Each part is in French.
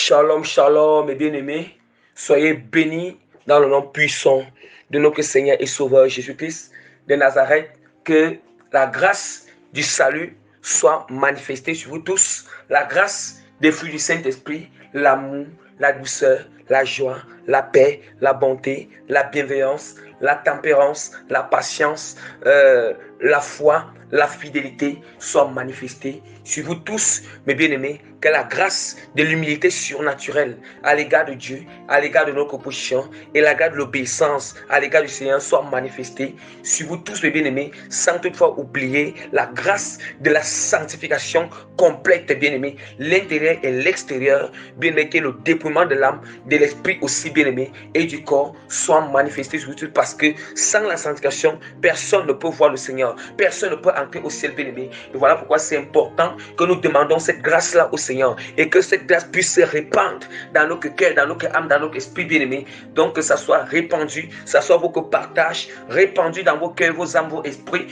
Shalom, shalom, mes bien-aimés. Soyez bénis dans le nom puissant de notre Seigneur et Sauveur Jésus-Christ de Nazareth. Que la grâce du salut soit manifestée sur vous tous. La grâce des fruits du Saint-Esprit, l'amour, la douceur, la joie, la paix, la bonté, la bienveillance, la tempérance, la patience, la foi, la fidélité soit manifestée sur vous tous, mes bien-aimés. Que la grâce de l'humilité surnaturelle à l'égard de Dieu, à l'égard de notre position et à l'égard de l'obéissance à l'égard du Seigneur soit manifestée sur vous tous, mes bien-aimés, sans toutefois oublier la grâce de la sanctification complète, bien-aimés, l'intérieur et l'extérieur, bien-aimés, que le dépouillement de l'âme, de l'esprit aussi, bien-aimé, et du corps soit manifesté sur vous tous, parce que sans la sanctification, personne ne peut voir le Seigneur, personne ne peut entrer au ciel, bien-aimé. Et voilà pourquoi c'est important que nous demandons cette grâce-là au Seigneur et que cette grâce puisse se répandre dans notre cœur, dans notre âme, dans notre esprit, bien-aimé. Donc que ça soit répandu, ça soit vos partages, répandu dans vos cœurs, vos âmes, vos esprits,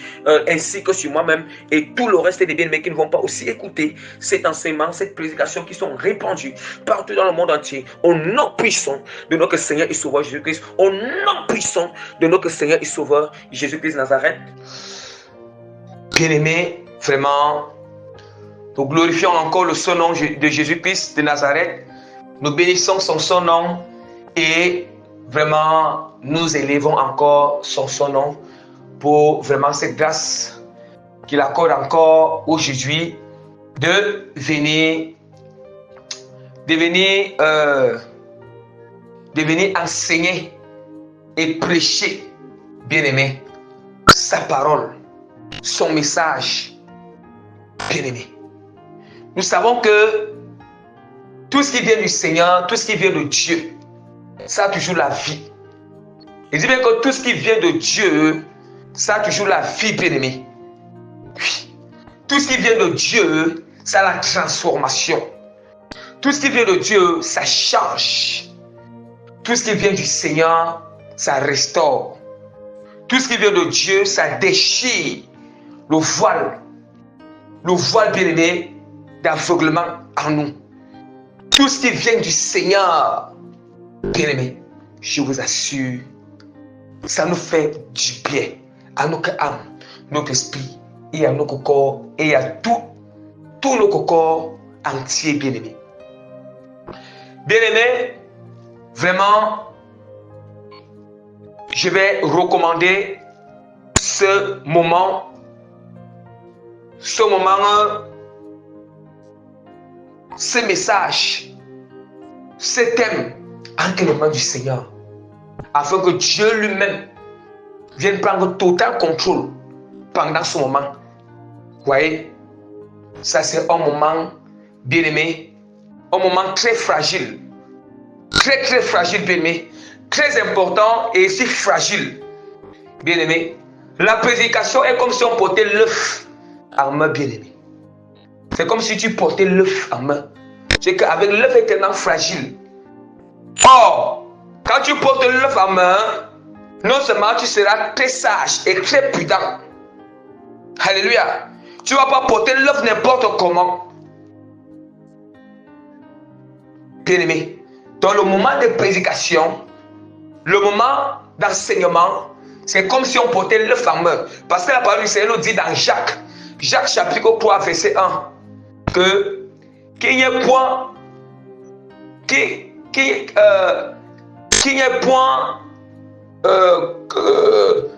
ainsi que sur moi-même et tout le reste des bien-aimés qui ne vont pas aussi écouter cet enseignement, cette prédication qui sont répandus partout dans le monde entier, au nom puissant de notre Seigneur et Sauveur Jésus-Christ, au nom puissant de notre Seigneur et Sauveur Jésus-Christ de Nazareth. Bien-aimés, vraiment, nous glorifions encore le saint nom de Jésus-Christ de Nazareth. Nous bénissons son nom et vraiment nous élevons encore son nom pour vraiment cette grâce qu'il accorde encore aujourd'hui de venir enseigner et prêcher, bien-aimé, sa parole, son message, bien-aimé. Nous savons que tout ce qui vient du Seigneur, tout ce qui vient de Dieu, ça a toujours la vie. Il dit bien que tout ce qui vient de Dieu, ça a toujours la vie, bien-aimé. Oui. Tout ce qui vient de Dieu, ça a la transformation. Tout ce qui vient de Dieu, ça change. Tout ce qui vient du Seigneur, ça restaure. Tout ce qui vient de Dieu, ça déchire le voile bien-aimé d'aveuglement en nous. Tout ce qui vient du Seigneur, bien-aimé, je vous assure, ça nous fait du bien à notre âme, notre esprit et à notre corps et à tout notre corps entier, bien-aimé. Bien-aimé, vraiment, je vais recommander ce moment, ce message, ce thème entre les mains du Seigneur, afin que Dieu lui-même vienne prendre total contrôle pendant ce moment. Vous voyez, ça c'est un moment, bien-aimé, un moment très fragile, très fragile, bien-aimé, très important et aussi fragile, bien-aimé. La prédication est comme si on portait l'œuf en main, bien-aimé. C'est comme si tu portais l'œuf en main. C'est qu'avec l'œuf est tellement fragile. Or, quand tu portes l'œuf en main, non seulement tu seras très sage et très prudent. Alléluia. Tu ne vas pas porter l'œuf n'importe comment. Bien-aimé, dans le moment de prédication, le moment d'enseignement, c'est comme si on portait l'œuf en main. Parce que la parole du Seigneur nous dit dans Jacques chapitre 3, verset 1, qu'il n'y ait point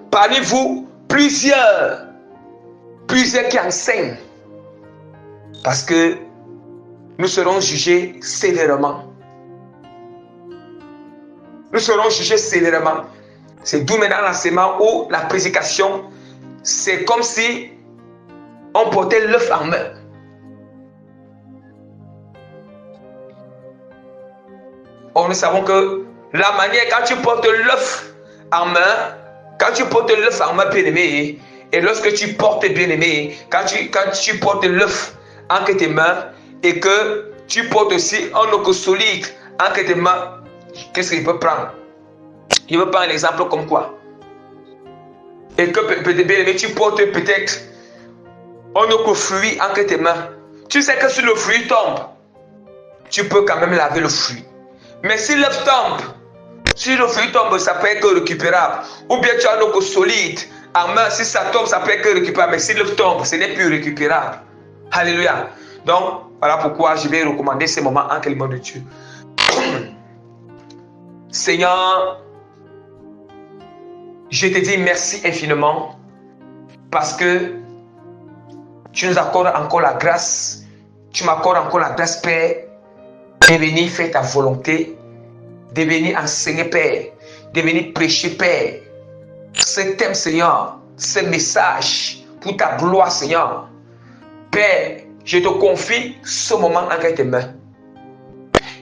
parmi vous plusieurs qui enseignent, parce que nous serons jugés sévèrement. C'est d'où maintenant l'enseignement ou la prédication, c'est comme si on portait l'œuf en main. Or, nous savons que la manière, quand tu portes l'œuf en main, bien-aimé, et lorsque tu portes, bien-aimé, quand tu portes l'œuf entre tes mains, et que tu portes aussi un eau solide entre tes mains, qu'est-ce qu'il peut prendre? Il veut prendre l'exemple comme quoi? Et que, bien-aimé, tu portes peut-être un autre fruit entre tes mains. Tu sais que si le fruit tombe, tu peux quand même laver le fruit. Mais si l'œuf tombe, si le fruit tombe, ça peut être que récupérable. Ou bien tu as un eau solide en main, si ça tombe, ça peut être que récupérable. Mais si l'œuf tombe, ce n'est plus récupérable. Alléluia. Donc, voilà pourquoi je vais recommander ces moments en les mains de Dieu. Seigneur, je te dis merci infiniment parce que tu nous accordes encore la grâce. Tu m'accordes encore la grâce, Père, de venir faire ta volonté, de venir enseigner, Père, de venir prêcher, Père. Ce thème, Seigneur, ce message pour ta gloire, Seigneur. Père, je te confie ce moment entre tes mains.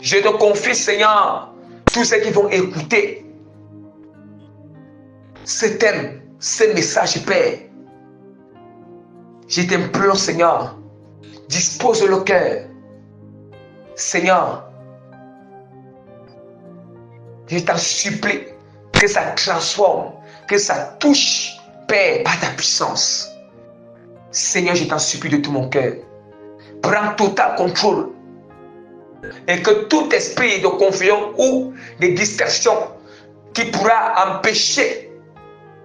Je te confie, Seigneur, tous ceux qui vont écouter ce thème, ce message, Père. Je t'implore, Seigneur, dispose le cœur. Seigneur, je t'en supplie que ça transforme, que ça touche, Père, par ta puissance. Seigneur, je t'en supplie de tout mon cœur. Prends total contrôle. Et que tout esprit de confusion ou de distorsion qui pourra empêcher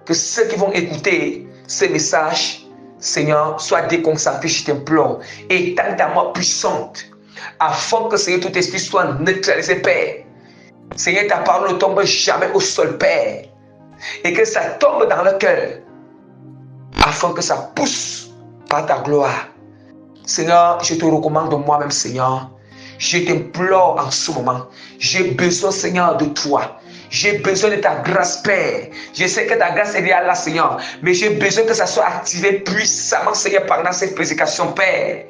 que ceux qui vont écouter ce message, Seigneur, soient déconcentrés, je t'implore. Et étends ta main puissante afin que, Seigneur, tout esprit soit neutralisé, Père. Seigneur, ta parole ne tombe jamais au sol, Père. Et que ça tombe dans le cœur afin que ça pousse par ta gloire. Seigneur, je te recommande moi-même, Seigneur. Je t'implore en ce moment. J'ai besoin, Seigneur, de toi. J'ai besoin de ta grâce, Père. Je sais que ta grâce est là, Seigneur. Mais j'ai besoin que ça soit activé puissamment, Seigneur, pendant cette prédication, Père.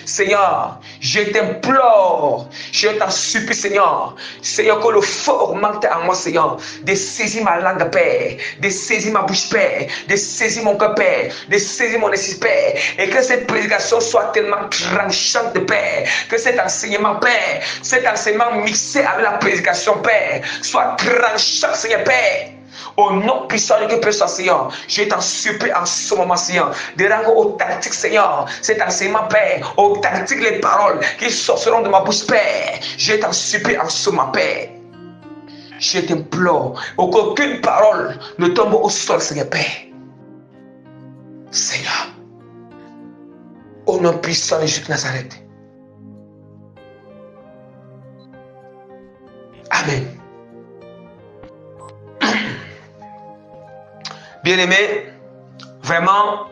Seigneur, je t'implore, je t'en supplie, Seigneur. Seigneur, que le feu augmente en moi, Seigneur. De saisir ma langue, Père. De saisir ma bouche, Père. De saisir mon cœur, Père. De saisir mon esprit, Père. Et que cette prédication soit tellement tranchante, Père. Que cet enseignement, Père, cet enseignement mixé avec la prédication, Père, soit tranchant, Seigneur, Père. Au nom puissant de Dieu, Seigneur, je t'en supplie en ce moment, Seigneur, de rendre authentique, Seigneur, cet enseignement, Père, authentique les paroles qui sortiront de ma bouche, Père. Je t'en supplie en ce moment, Père. Je t'implore, qu'aucune parole ne tombe au sol, Seigneur, Père. Seigneur, au nom puissant de Jésus de Nazareth. Amen. Bien-aimés, vraiment,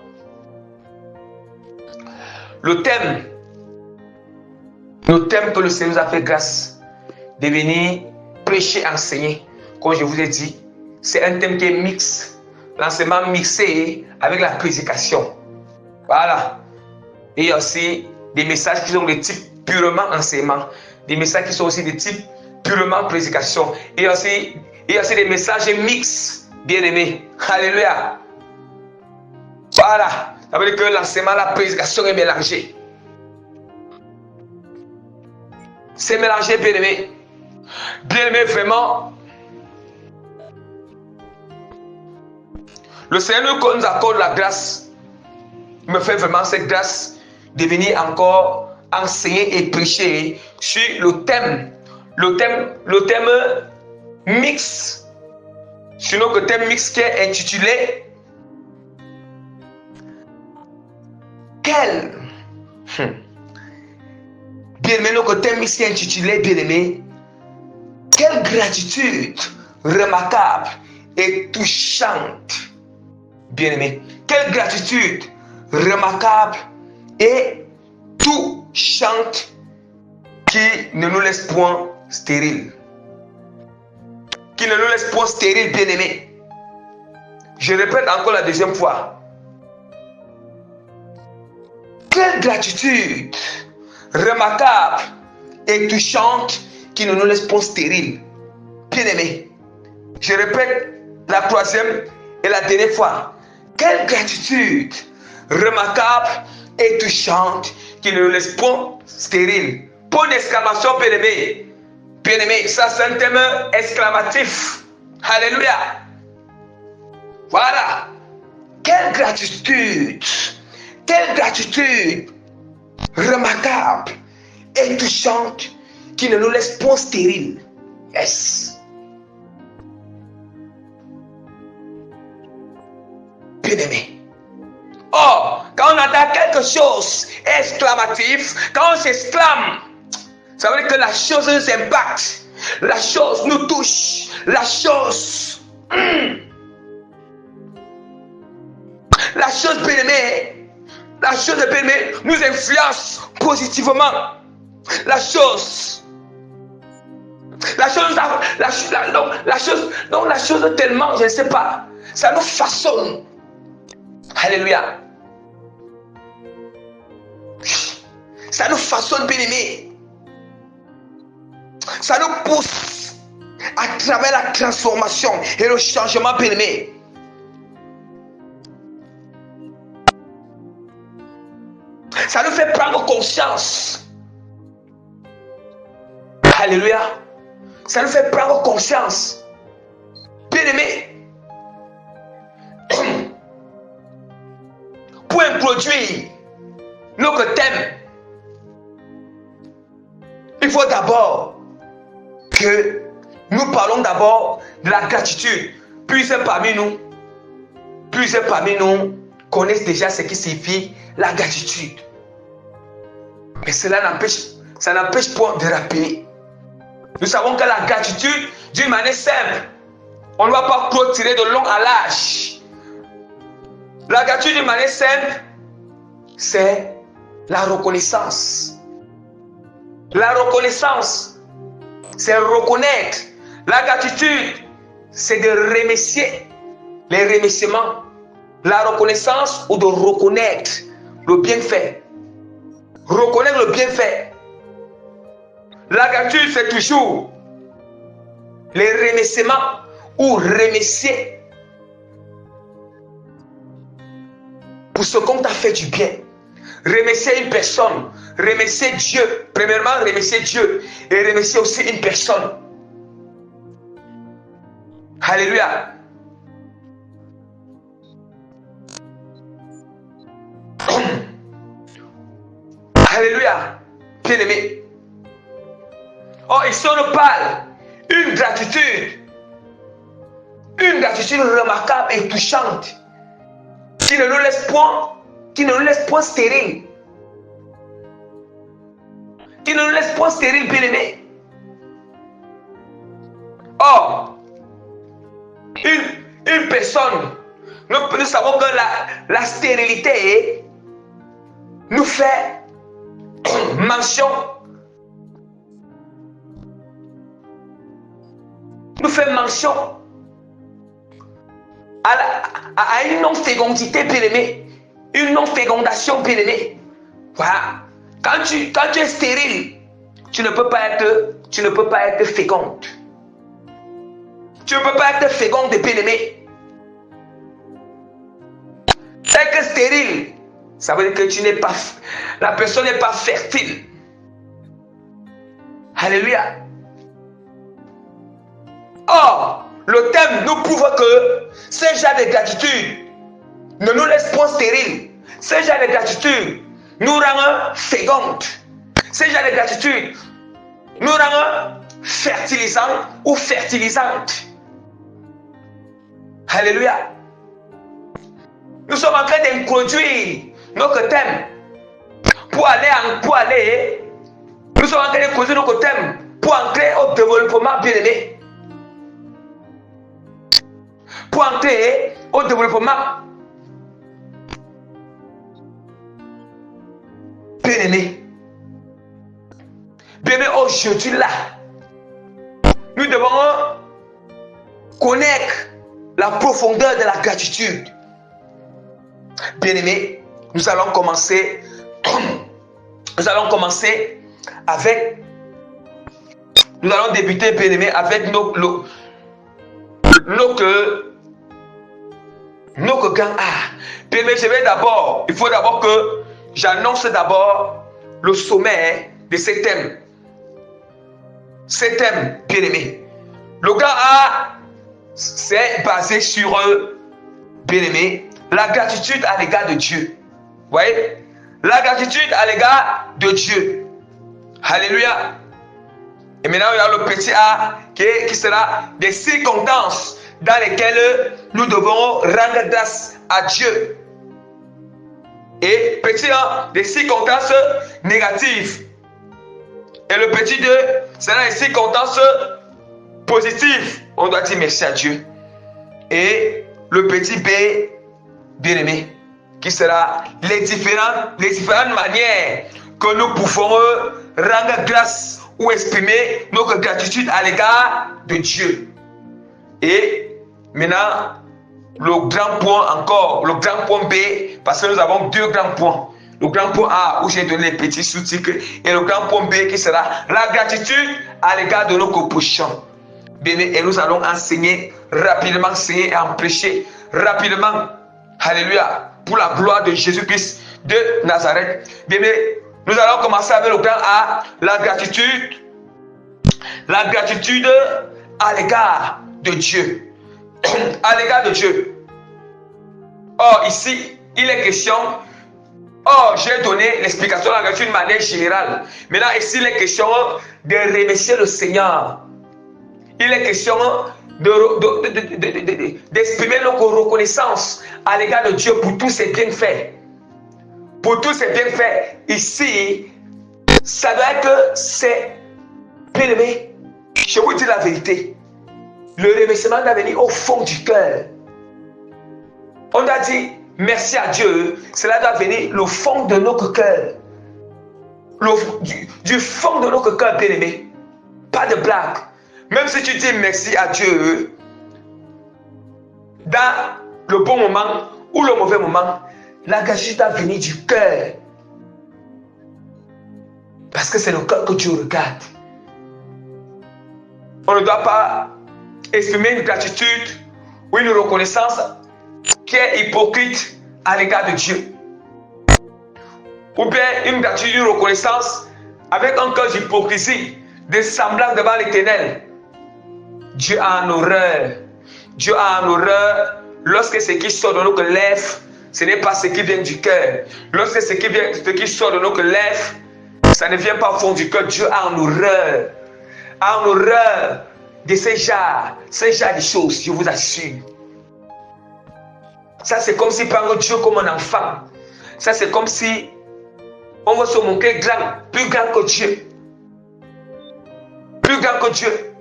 le thème que le Seigneur nous a fait grâce de venir prêcher, enseigner, comme je vous ai dit, c'est un thème qui est mixte, l'enseignement mixé avec la prédication. Voilà. Et il y a aussi des messages qui sont de type purement enseignement, des messages qui sont aussi de type purement prédication. Et il y a aussi des messages mixtes. Bien-aimé, alléluia. Voilà, ça veut dire que l'enseignement, la prédication est mélangée. C'est mélangé, bien-aimé. Bien-aimé, vraiment. Le Seigneur nous accorde la grâce. Il me fait vraiment cette grâce de venir encore enseigner et prêcher sur le thème mix. Sinon, le thème mix qui est intitulé Bien-aimé, notre thème mix qui est intitulé Bien-aimé, quelle gratitude remarquable et touchante. Bien-aimé, quelle gratitude remarquable et touchante qui ne nous laisse point stériles. Qui ne nous laisse point stériles, bien-aimés. Je répète encore la deuxième fois. Quelle gratitude remarquable et touchante qui ne nous laisse point stériles, bien-aimés. Je répète la troisième et la dernière fois. Quelle gratitude remarquable et touchante qui ne nous laisse point stériles. Point d'exclamation, bien-aimés. Bien-aimé, ça c'est un thème exclamatif. Alléluia. Voilà. Quelle gratitude remarquable et touchante qui ne nous laisse point stériles. Yes. Bien-aimé. Oh, quand on entend quelque chose exclamatif, quand on s'exclame, ça veut dire que la chose nous impacte, la chose nous touche, la chose, la chose bien-aimée, nous influence positivement. La chose tellement, je ne sais pas, ça nous façonne. Alléluia. Ça nous façonne, bien-aimé. Ça nous pousse à travers la transformation et le changement, bien-aimé. Ça nous fait prendre conscience. Alléluia. Ça nous fait prendre conscience. Bien-aimé. Pour introduire notre thème, il faut d'abord que nous parlons d'abord de la gratitude. Plusieurs parmi nous connaissent déjà ce qui signifie la gratitude. Mais cela n'empêche pas de rappeler. Nous savons que la gratitude, d'une manière simple, on ne va pas tirer de long à large. La gratitude, d'une manière simple, c'est la reconnaissance. La reconnaissance, c'est reconnaître. La gratitude, c'est de remercier. Les remerciements. La reconnaissance ou de reconnaître le bienfait. Reconnaître le bienfait. La gratitude, c'est toujours les remerciements ou remercier pour ce qu'on t'a fait du bien. Remercier une personne, remercier Dieu. Premièrement, remercier Dieu et remercier aussi une personne. Alléluia. Alléluia. Bien-aimé. Oh, ici on nous parle une gratitude remarquable et touchante qui ne nous laisse point stériles. Qui ne nous laisse point stériles, bien-aimés. Or, une personne, nous savons que la stérilité nous fait mention. Nous fait mention à une non-fécondité, bien-aimée. Une non-fécondation, bien-aimée. Voilà. Quand tu es stérile, tu ne peux pas être féconde. Tu ne peux pas être féconde, bien-aimé. Être stérile, ça veut dire que la personne n'est pas fertile. Alléluia. Or, le thème nous prouve que ce genre de gratitude ne nous laisse point stériles. Ce genre de gratitude nous rend fécondes. Ce genre de gratitude nous rend fertilisants ou fertilisantes. Alléluia. Nous sommes en train d'introduire notre thème pour aller. Nous sommes en train d'introduire notre thème pour entrer au développement, bien-aimé. Pour entrer au développement. Bien-aimé. Bien-aimé, aujourd'hui là, nous devons connaître la profondeur de la gratitude. Bien-aimé, nous allons commencer avec, nous allons débuter, bien-aimé, avec nos grands A. Bien-aimé, il faut d'abord que j'annonce d'abord le sommet de ces thèmes. Ces thèmes, bien-aimé. Le grand A, c'est basé sur, bien-aimé, la gratitude à l'égard de Dieu. Vous voyez? La gratitude à l'égard de Dieu. Alléluia. Et maintenant, il y a le petit A qui sera des circonstances dans lesquelles nous devons rendre grâce à Dieu. Et petit A, des circonstances négatives. Et le petit 2 sera des circonstances positives. On doit dire merci à Dieu. Et le petit B, bien aimé, qui sera les différentes manières que nous pouvons rendre grâce ou exprimer notre gratitude à l'égard de Dieu. Et maintenant, le grand point encore, le grand point B, parce que nous avons deux grands points. Le grand point A où j'ai donné les petits sous-titres et le grand point B qui sera la gratitude à l'égard de nos prochains. Et nous allons enseigner rapidement, enseigner et en prêcher rapidement. Alléluia. Pour la gloire de Jésus-Christ de Nazareth. Bien, nous allons commencer avec le grand A, la gratitude. La gratitude à l'égard de Dieu. À l'égard de Dieu. Or, ici, il est question. Or, j'ai donné l'explication de la gratitude d'une manière générale. Maintenant, ici, il est question de remercier le Seigneur. Il est question d'exprimer notre reconnaissance à l'égard de Dieu pour tous ses bienfaits. Pour tous ses bienfaits. Ici, ça doit être c'est bien aimé. Je vous dis la vérité. Le remerciement doit venir au fond du cœur. On doit dire merci à Dieu. Cela doit venir le fond de notre cœur. Du fond de notre cœur, bien aimé. Pas de blague. Même si tu dis merci à Dieu dans le bon moment ou le mauvais moment, la gratitude doit venir du cœur. Parce que c'est le cœur que Dieu regarde. On ne doit pas exprimer une gratitude ou une reconnaissance qui est hypocrite à l'égard de Dieu. Ou bien une gratitude, une reconnaissance avec un cœur d'hypocrisie, de semblance devant l'Éternel. Dieu a un horreur. Dieu a un horreur lorsque ce qui sort de notre lèvres, ce n'est pas ce qui vient du cœur. Lorsque ce qui sort de notre lèvres, ça ne vient pas au fond du cœur. Dieu a un horreur. A un horreur de ces genres de choses, je vous assure. Ça, c'est comme si prendre Dieu comme un enfant. Ça, c'est comme si on veut se montrer grand, plus grand que Dieu. Plus grand que Dieu.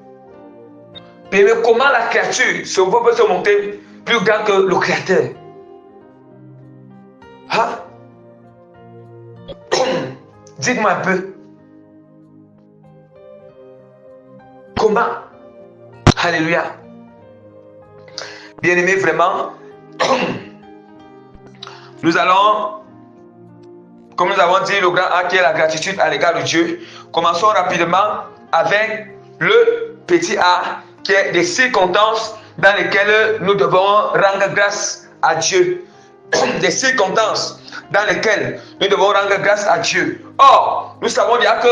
Mais comment la créature peut se montrer plus grand que le Créateur? Hein? Dites-moi un peu. Comment? Alléluia. Bien-aimés, vraiment, nous allons, comme nous avons dit, le grand A qui est la gratitude à l'égard de Dieu. Commençons rapidement avec le petit A qui est des circonstances dans lesquelles nous devons rendre grâce à Dieu. Des circonstances dans lesquelles nous devons rendre grâce à Dieu. Or, nous savons déjà que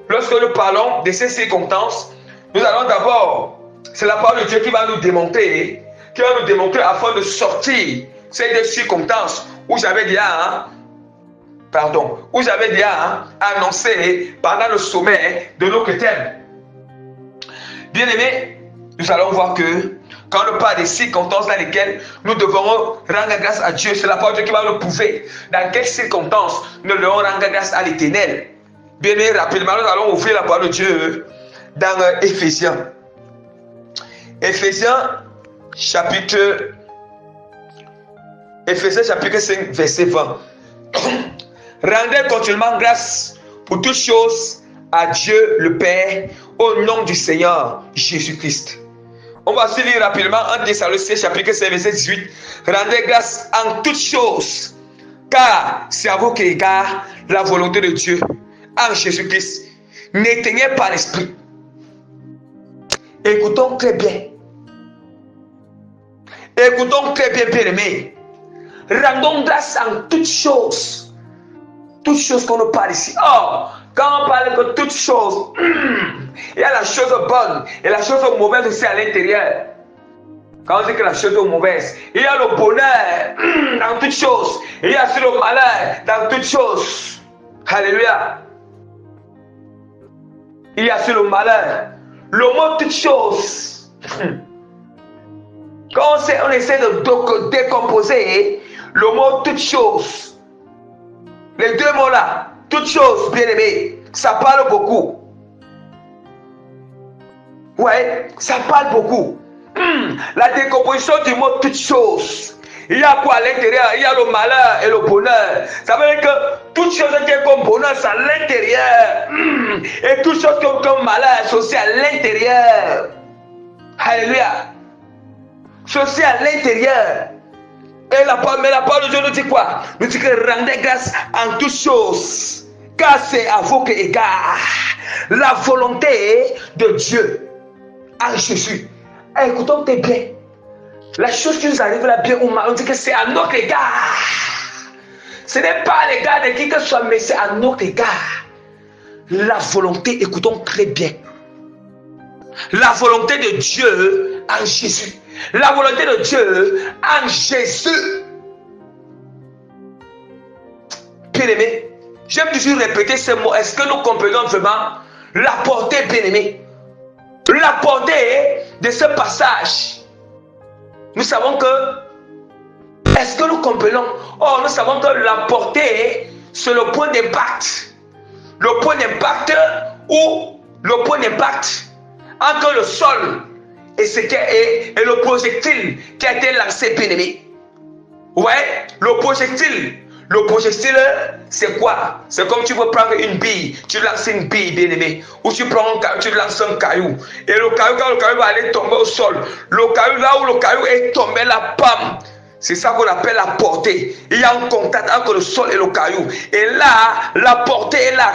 lorsque nous parlons de ces circonstances, nous allons d'abord, c'est la parole de Dieu qui va nous démontrer, afin de sortir ces deux circonstances où j'avais déjà, annoncé pendant le sommet de nos thèmes. Bien aimés, nous allons voir que quand on parle des circonstances dans lesquelles nous devons rendre grâce à Dieu, c'est la parole de Dieu qui va nous prouver dans quelles circonstances nous devons rendre grâce à l'Éternel. Bien aimés, rapidement, nous allons ouvrir la parole de Dieu dans Éphésiens. Éphésiens chapitre 5, verset 20. Rendez continuellement grâce pour toutes choses à Dieu le Père, au nom du Seigneur Jésus-Christ. On va se lire rapidement 1 Thessaloniciens chapitre 5, verset 18. Rendez grâce en toutes choses, car c'est à vous que regarde la volonté de Dieu en Jésus-Christ. N'éteignez pas l'esprit. Écoutons très bien. Écoutons très bien, bien-aimés. Rendons grâce en toutes choses. Toutes choses qu'on nous parle ici. Or, quand on parle de toutes choses, il y a la chose bonne et la chose mauvaise aussi à l'intérieur. Quand on dit que la chose est mauvaise, il y a le bonheur dans toutes choses. Il y a aussi le malheur dans toutes choses. Alléluia. Il y a sur le malheur. Le mot toute chose. Quand on essaie de décomposer le mot toute chose, les deux mots là, toute chose, bien aimé, ça parle beaucoup. Ouais, ça parle beaucoup. La décomposition du mot toute chose. Il y a quoi à l'intérieur? Il y a le malheur et le bonheur. Ça veut dire que toute chose qui est comme bonheur, c'est à l'intérieur. Et toute chose comme malheur, c'est aussi à l'intérieur. Alléluia. C'est aussi à l'intérieur. Et la parole de Dieu nous dit quoi? Nous dit que rendez grâce en toutes choses, car c'est à vous qu'égard la volonté de Dieu en Jésus. Écoutons tes bien. La chose qui nous arrive là, bien ou mal, on dit que c'est à notre égard. Ce n'est pas à l'égard de qui que ce soit, mais c'est à notre égard. La volonté, écoutons très bien. La volonté de Dieu en Jésus. La volonté de Dieu en Jésus. Bien-aimé, j'aime toujours répéter ce mot. Est-ce que nous comprenons vraiment la portée, bien-aimé? La portée de ce passage. Nous savons que, est-ce que nous comprenons? Oh, nous savons que la portée, c'est le point d'impact. Le point d'impact ou le point d'impact entre le sol et le projectile qui a été lancé, bien-aimé. Ouais, le projectile. Le projectile, c'est quoi? C'est comme tu veux prendre une bille, tu lances une bille, bien-aimé. Ou tu prends un caillou, tu lances un caillou. Et le caillou, quand le caillou va aller tomber au sol, le caillou, là où le caillou est tombé, la pomme, c'est ça qu'on appelle la portée. Il y a un contact entre le sol et le caillou. Et là, la portée est là.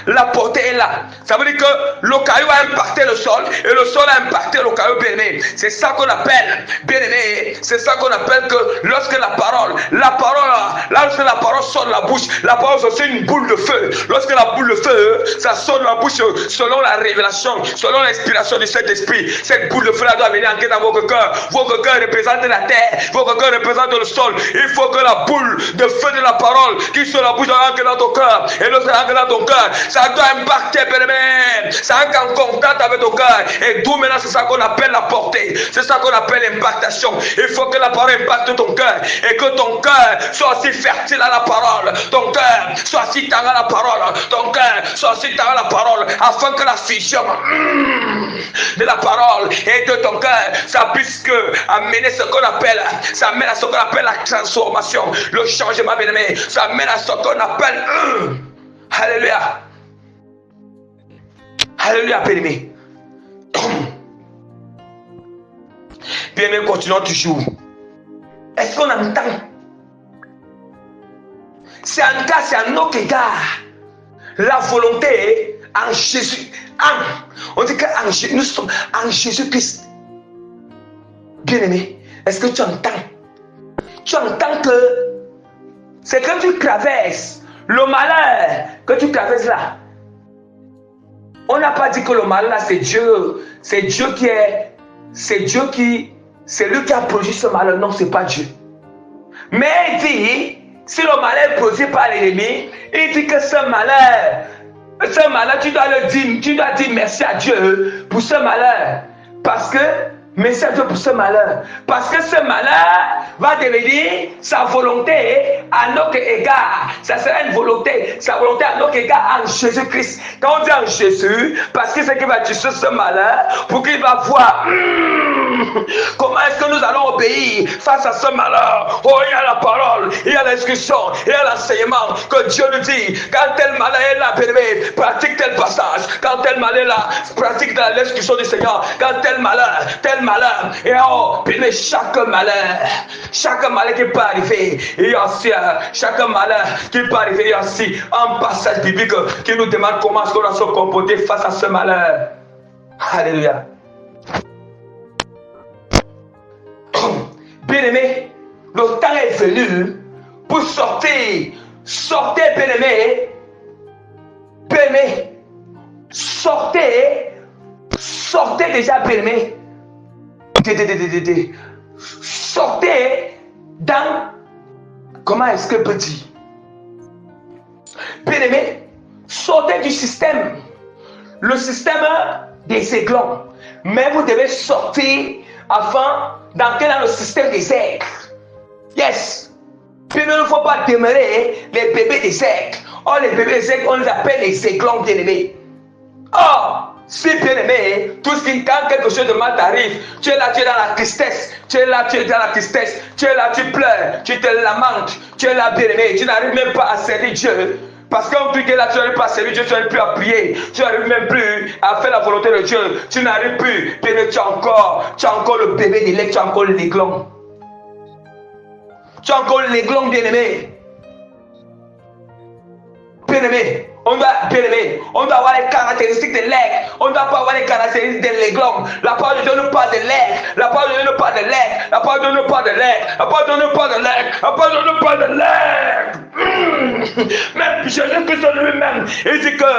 La portée est là. Ça veut dire que le caillou a impacté le sol et le sol a impacté le caillou, bien-aimé. C'est ça qu'on appelle, bien-aimé, c'est ça qu'on appelle que lorsque la parole, lorsque la parole sort de la bouche, la parole c'est aussi une boule de feu. Lorsque la boule de feu, ça sort de la bouche selon la révélation, selon l'inspiration du Saint-Esprit. Cette boule de feu là doit venir entrer dans votre cœur. Votre cœur représente la terre, votre cœur représente le sol. Il faut que la boule de feu de la parole qui sur la bouche doit entrer dans ton cœur. Et lorsque ça entre dans ton cœur, ça doit impacter, bien-aimé. Ça entre en contact avec ton cœur. Et d'où maintenant, c'est ça qu'on appelle la portée. C'est ça qu'on appelle l'impactation. Il faut que la parole impacte ton cœur. Et que ton cœur soit aussi fertile à la parole. Ton cœur soit aussi tendre à la parole. Ton cœur soit aussi tendre à la parole. Afin que la fusion de la parole et de ton cœur, ça puisse amener ce qu'on appelle, ça amène à ce qu'on appelle la transformation, le changement, bien-aimé. Ça amène à ce qu'on appelle Alléluia. Alléluia, bien-aimé. Bien-aimé, continuons toujours. Est-ce qu'on entend? C'est en cas, c'est à notre égard. La volonté en Jésus. On dit qu'en nous sommes en Jésus-Christ. Bien-aimé, est-ce que tu entends? Tu entends que c'est que tu traverses le malheur que tu traverses là. On n'a pas dit que le malheur là c'est Dieu. C'est Dieu qui est. C'est Dieu qui. C'est lui qui a produit ce malheur. Non, c'est pas Dieu. Mais il dit, si le malheur est produit par l'ennemi, il dit que ce malheur, tu dois le dire, tu dois dire merci à Dieu pour ce malheur. Parce que merci à Dieu pour ce malheur. Parce que ce malheur va devenir sa volonté à notre égard. Ça sera une volonté, sa volonté à notre égard en Jésus-Christ. Quand on dit en Jésus, parce que c'est qu'il va tuer ce malheur, pour qu'il va voir comment est-ce que nous allons obéir face à ce malheur. Oh, il y a la parole, il y a l'instruction, il y a l'enseignement que Dieu nous dit. Quand tel malheur est là, bien-aimé, pratique tel passage. Quand tel malheur est là, pratique l'instruction du Seigneur. Quand tel malheur, et oh, bien, chaque malheur qui peut arriver, il y a aussi chaque malheur qui peut arriver, il y a aussi un passage biblique qui nous demande comment est-ce qu'on doit se comporter face à ce malheur. Alléluia. Bien-aimé, le temps est venu pour sortir. Sortez, bien-aimé. Bien-aimé. Sortez déjà, bien-aimé. Sortez dans, comment est-ce que je peux dire, bien-aimé, sortez du système, le système des aiglons. Mais vous devez sortir afin d'entrer dans le système des aigles. Yes. Puis il ne faut pas demeurer les bébés des aigles. Oh, les bébés des aigles, on les appelle les aiglons bien-aimés. Oh, si bien-aimé, tout ce qui, quand quelque chose de mal t'arrive, tu es là, tu es dans la tristesse, tu es là, tu es dans la tristesse, tu es là, tu pleures, tu te lamentes, tu es là, bien-aimé, tu n'arrives même pas à servir Dieu. Parce qu'en plus que là, tu n'arrives pas à servir Dieu, tu n'arrives plus à prier, tu n'arrives même plus à faire la volonté de Dieu, tu n'arrives plus, bien-aimé, tu as encore le bébé d'élect, tu as encore l'aiglon. Tu as encore l'aiglon, bien-aimé. Bien-aimé. On doit avoir les caractéristiques de l'aigle. On ne doit pas avoir les caractéristiques de l'aiglon. La parole de Dieu nous parle de l'aigle. La parole de Dieu nous parle de l'aigle. La parole de Dieu nous parle de l'aigle. La parole de Dieu nous parle de l'aigle. La parole de Dieu nous parle de l'aigle. Même Jésus-Christ lui-même, il dit que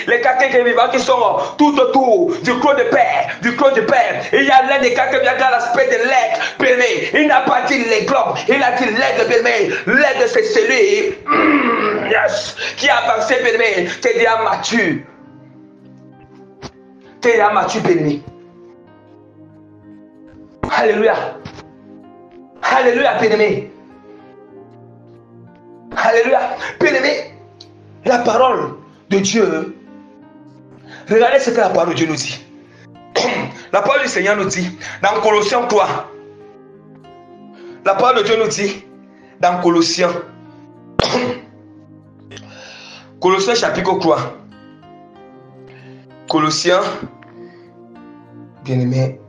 les caquets vivants qui sont tout autour du clos de Père, il y a l'un des caquets qui a l'aspect de l'aigle. Il n'a pas dit l'aiglon, il a dit l'aigle. L'aigle, c'est celui qui a avancé, bien-aimé. T'es déjà mature. T'es déjà mature, bien-aimé. Alléluia. Alléluia, bien-aimé. Alléluia. Bien-aimé, la parole de Dieu. Regardez ce que la parole de Dieu nous dit. La parole du Seigneur nous dit dans Colossiens 3. La parole de Dieu nous dit dans Colossiens. Colossiens chapitre 3. Colossiens, bien-aimé,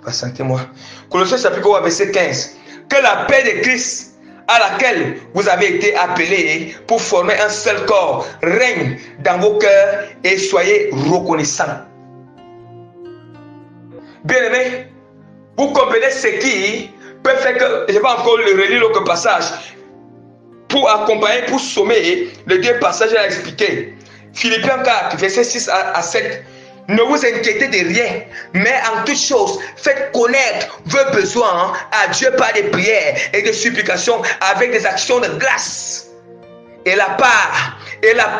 passez-moi. Colossiens chapitre 3, verset 15. Que la paix de Christ, à laquelle vous avez été appelés pour former un seul corps, règne dans vos cœurs et soyez reconnaissants. Bien-aimé, vous comprenez ce qui peut faire que, je vais encore le relire l'autre passage, pour accompagner, pour sommer les deux passages à expliquer. Philippiens 4, verset 6 à 7. Ne vous inquiétez de rien, mais en toute chose, faites connaître vos besoins à Dieu par des prières et des supplications avec des actions de grâce. Et la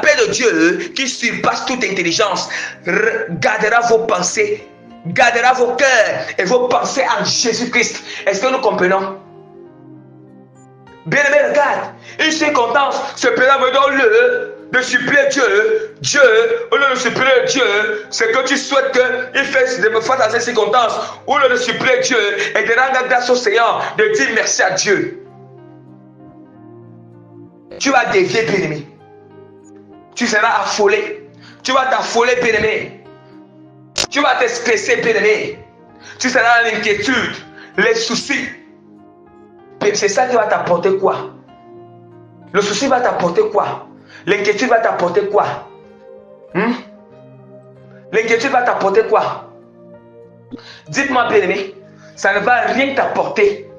paix de Dieu qui surpasse toute intelligence gardera vos pensées, gardera vos cœurs et vos pensées en Jésus-Christ. Est-ce que nous comprenons? Bien-aimé, regarde, une circonstance se présente dans le de supplier Dieu, au lieu de supplier Dieu, c'est que tu souhaites qu'il fasse face à ces circonstances, au lieu de supplier Dieu et de rendre grâce au Seigneur, de dire merci à Dieu. Tu vas dévier, bien-aimé. Tu seras affolé. Tu vas t'affoler, bien-aimé. Tu vas te stresser, bien-aimé. Tu seras dans l'inquiétude, les soucis. C'est ça qui va t'apporter quoi? Le souci va t'apporter quoi? L'inquiétude va t'apporter quoi? L'inquiétude va t'apporter quoi? Dites-moi, bien-aimé, ça ne va rien t'apporter.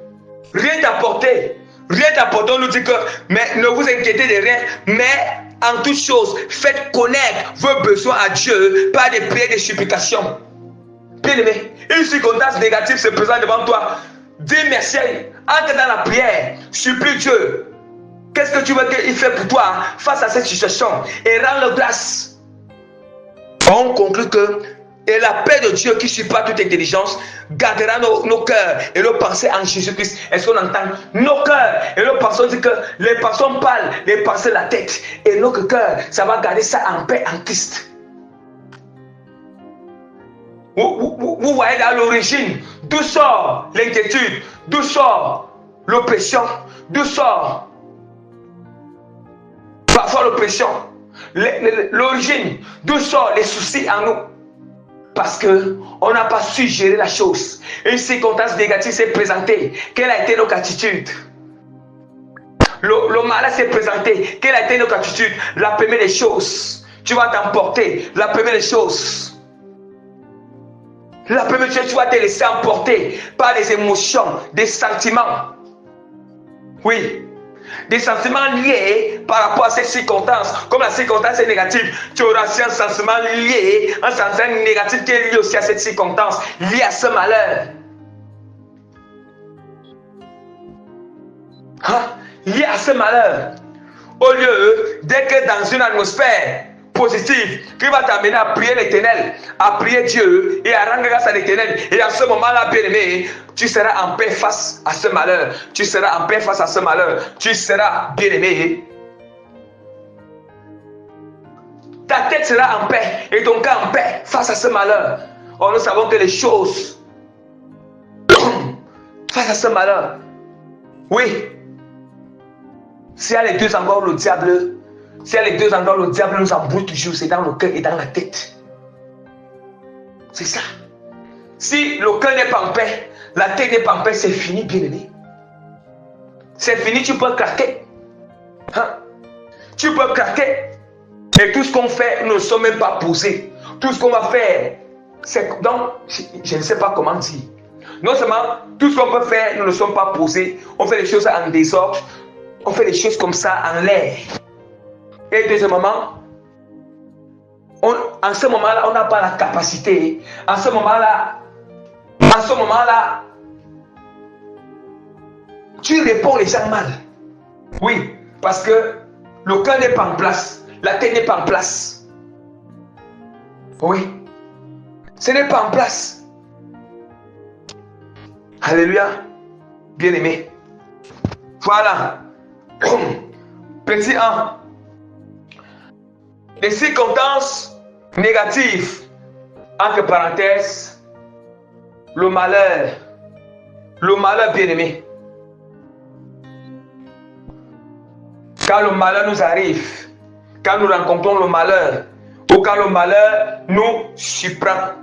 Rien t'apporter. Rien t'apporter. On nous dit que, mais ne vous inquiétez de rien, mais en toute chose, faites connaître vos besoins à Dieu par des prières et des supplications. Bien-aimé, une circonstance négative se présente devant toi. Dis merci, entre dans la prière, supplie Dieu. Qu'est-ce que tu veux qu'il fasse pour toi face à cette situation? Et rends-le grâce. On conclut que et la paix de Dieu qui surpasse toute intelligence gardera nos cœurs et nos pensées en Jésus-Christ. Est-ce qu'on entend? Nos cœurs et nos pensées, on dit que les pensées parlent, les pensées de la tête. Et notre cœur, ça va garder ça en paix en Christ. Vous voyez dans l'origine, d'où sort l'inquiétude, d'où sort l'oppression, d'où sort parfois l'oppression, l'origine, d'où sort les soucis en nous. Parce qu'on n'a pas su gérer la chose. Une circonstance négative s'est présentée. Quelle a été notre attitude? Le malheur s'est présenté. Quelle a été notre attitude? La première des choses, tu vas t'emporter. La première des choses, tu vas te laisser emporter par des émotions, des sentiments. Oui. Des sentiments liés par rapport à ces circonstances. Comme la circonstance est négative, tu auras aussi un sentiment lié, un sentiment négatif qui est lié aussi à cette circonstance, lié à ce malheur. Lié à ce malheur. Au lieu, dès que dans une atmosphère positive qui va t'amener à prier l'Éternel, à prier Dieu et à rendre grâce à l'Éternel. Et à ce moment-là, bien-aimé, tu seras en paix face à ce malheur. Tu seras en paix face à ce malheur. Tu seras bien-aimé. Ta tête sera en paix et ton cœur en paix face à ce malheur. Or, nous savons que les choses face à ce malheur, oui, s'il y a les deux endroits où le diable, nous embrouille toujours, c'est dans le cœur et dans la tête. C'est ça. Si le cœur n'est pas en paix, la tête n'est pas en paix, c'est fini, bien-aimé. C'est fini, tu peux craquer. Hein? Tu peux craquer. Et tout ce qu'on fait, nous ne sommes même pas posés. Tout ce qu'on va faire, c'est... Donc, je ne sais pas comment dire. Non seulement, tout ce qu'on peut faire, nous ne sommes pas posés. On fait les choses en désordre. On fait les choses comme ça, en l'air. Et deuxièmement, en ce moment-là, on n'a pas la capacité. En ce moment-là, tu réponds les gens mal. Oui, parce que le cœur n'est pas en place. La tête n'est pas en place. Oui. Ce n'est pas en place. Alléluia. Bien-aimé. Voilà. Petit 1. Les circonstances négatives, entre parenthèses, le malheur bien-aimé. Quand le malheur nous arrive, quand nous rencontrons le malheur, ou quand le malheur nous surprend,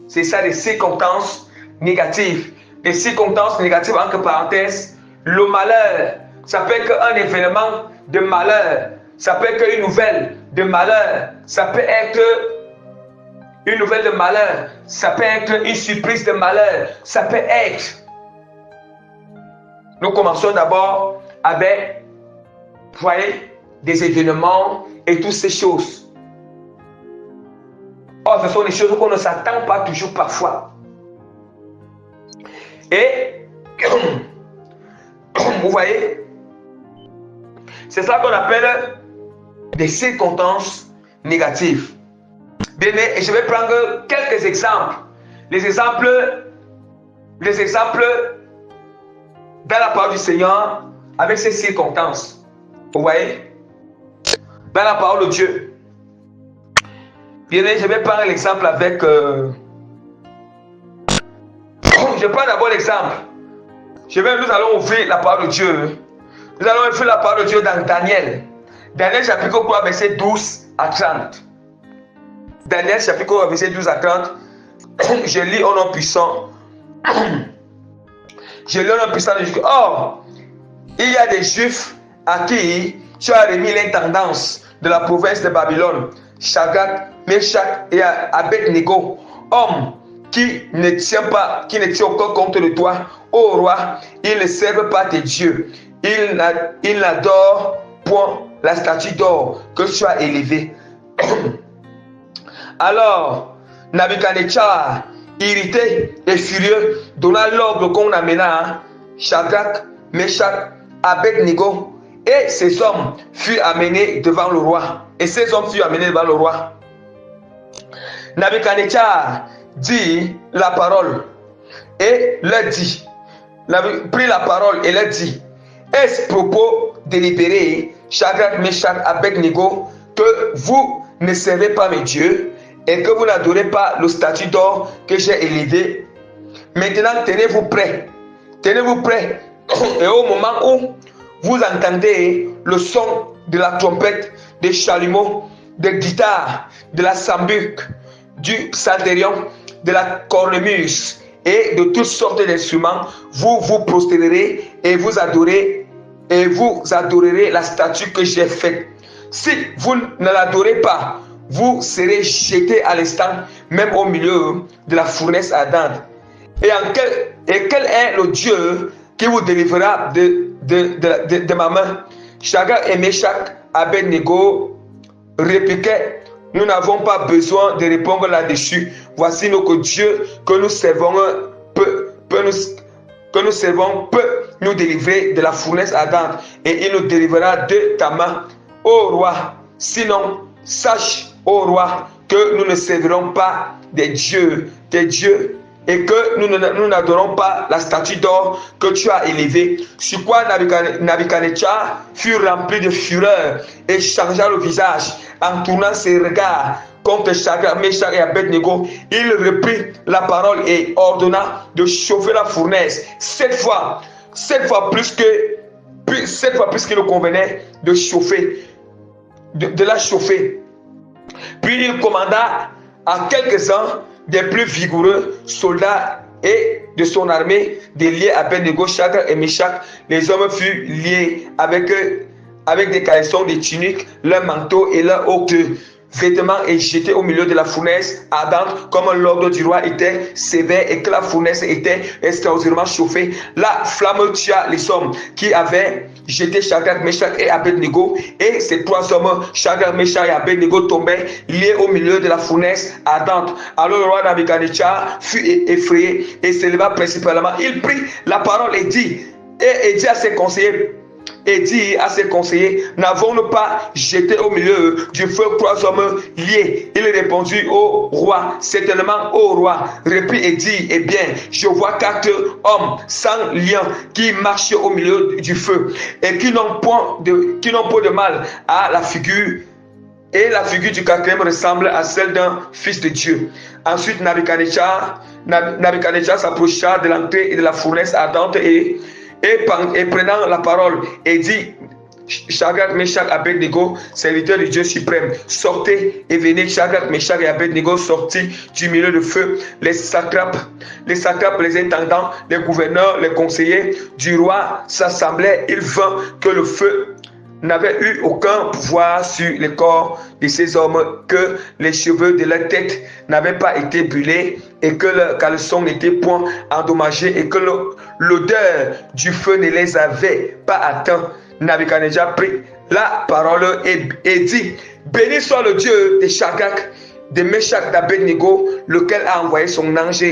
c'est ça les circonstances négatives. Les circonstances négatives, entre parenthèses, le malheur, ça peut être un événement de malheur, ça peut être une nouvelle de malheur, ça peut être une nouvelle de malheur, ça peut être une surprise de malheur, ça peut être. Nous commençons d'abord avec, vous voyez, des événements et toutes ces choses. Or, ce sont des choses qu'on ne s'attend pas toujours parfois. Et, vous voyez, c'est ça qu'on appelle des circonstances négatives. Bien, et je vais prendre quelques exemples. Les exemples dans la parole du Seigneur avec ces circonstances. Vous voyez? Dans la parole de Dieu. Bien, je vais prendre l'exemple avec... Je prends d'abord l'exemple. Nous allons ouvrir la parole de Dieu. Nous allons ouvrir la parole de Dieu dans Daniel. Daniel chapitre 3, verset 12 à 30. Daniel chapitre 3, verset 12 à 30. Je lis au nom puissant. Je lis au nom puissant de Dieu. Or, il y a des Juifs à qui tu as remis l'intendance de la province de Babylone, Shadrach, Meshach et Abed-Nego, hommes qui ne tiennent aucun compte de toi, ô roi. Ils ne servent pas tes dieux. Ils n'adorent point la statue d'or que tu as élevée. Alors, Nabuchodonosor, irrité et furieux, donna l'ordre qu'on amena Shadrach, Meshach, Abed-Nego, et ces hommes furent amenés devant le roi. Nabuchodonosor dit la parole et leur dit, prit la parole et leur dit, est-ce propos délibéré, Shadrach, Meshach, Abed-Nego, que vous ne servez pas mes dieux et que vous n'adorez pas le statut d'or que j'ai élevé? Maintenant, tenez-vous prêts. Tenez-vous prêts. Et au moment où vous entendez le son de la trompette, des chalumeaux, des guitares, de la sambuc, du psalterion, de la cornemuse et de toutes sortes d'instruments, vous vous prostérerez et vous adorerez la statue que j'ai faite. Si vous ne l'adorez pas, vous serez jeté à l'instant, même au milieu de la fournaise ardente. Et quel est le Dieu qui vous délivrera de ma main? Shadrach et Meshach, Abed-Nego répliquaient, nous n'avons pas besoin de répondre là-dessus. Voici notre Dieu que nous servons peut nous délivrer de la fournaise ardente et il nous délivrera de ta main, ô roi. Sinon, sache, ô roi, que nous ne servirons pas des dieux, et que nous n'adorons pas la statue d'or que tu as élevée. Sur quoi Nabuchodonosor fut rempli de fureur et changea le visage en tournant ses regards contre Shadrach, Meshach et Abednego. Il reprit la parole et ordonna de chauffer la fournaise sept fois plus qu'il ne convenait de chauffer, de la chauffer. Puis il commanda à quelques-uns des plus vigoureux soldats et de son armée de lier Abednego, Shadrach et Meshach. Les hommes furent liés avec des caleçons, des tuniques, leurs manteaux et leurs hauts vêtements et jetés au milieu de la fournaise ardente, comme l'ordre du roi était sévère et que la fournaise était extraordinairement chauffée. La flamme tua les hommes qui avaient jeté Shadrach, Meshach et Abednego, et ces trois hommes, Shadrach, Meshach et Abednego, tombaient liés au milieu de la fournaise ardente. Alors le roi Nabuchodonosor fut effrayé et s'éleva principalement. Il prit la parole et dit à ses conseillers, n'avons-nous pas jeté au milieu du feu trois hommes liés? Il répondit au roi, certainement au roi. Reprit et dit, eh bien, je vois quatre hommes sans lien qui marchent au milieu du feu et qui n'ont point de mal à la figure. Et la figure du quatrième ressemble à celle d'un fils de Dieu. Ensuite, Nabuchodonosor s'approcha de l'entrée et de la fournaise ardente et prenant la parole et dit, Shadrach, Meshach, Abednego, serviteurs du Dieu suprême, sortez et venez. Shadrach, Meshach et Abednego sortis du milieu du feu. Les satrapes, les intendants, les gouverneurs, les conseillers du roi s'assemblaient. Il vint que le feu n'avait eu aucun pouvoir sur les corps de ces hommes, que les cheveux de leur tête n'avaient pas été brûlés et que leurs caleçons n'étaient point endommagés et que l'odeur du feu ne les avait pas atteints. Nabuchodonosor prit la parole et dit, béni soit le Dieu de Shadrach, de Meshach, d'Abednego, lequel a envoyé son ange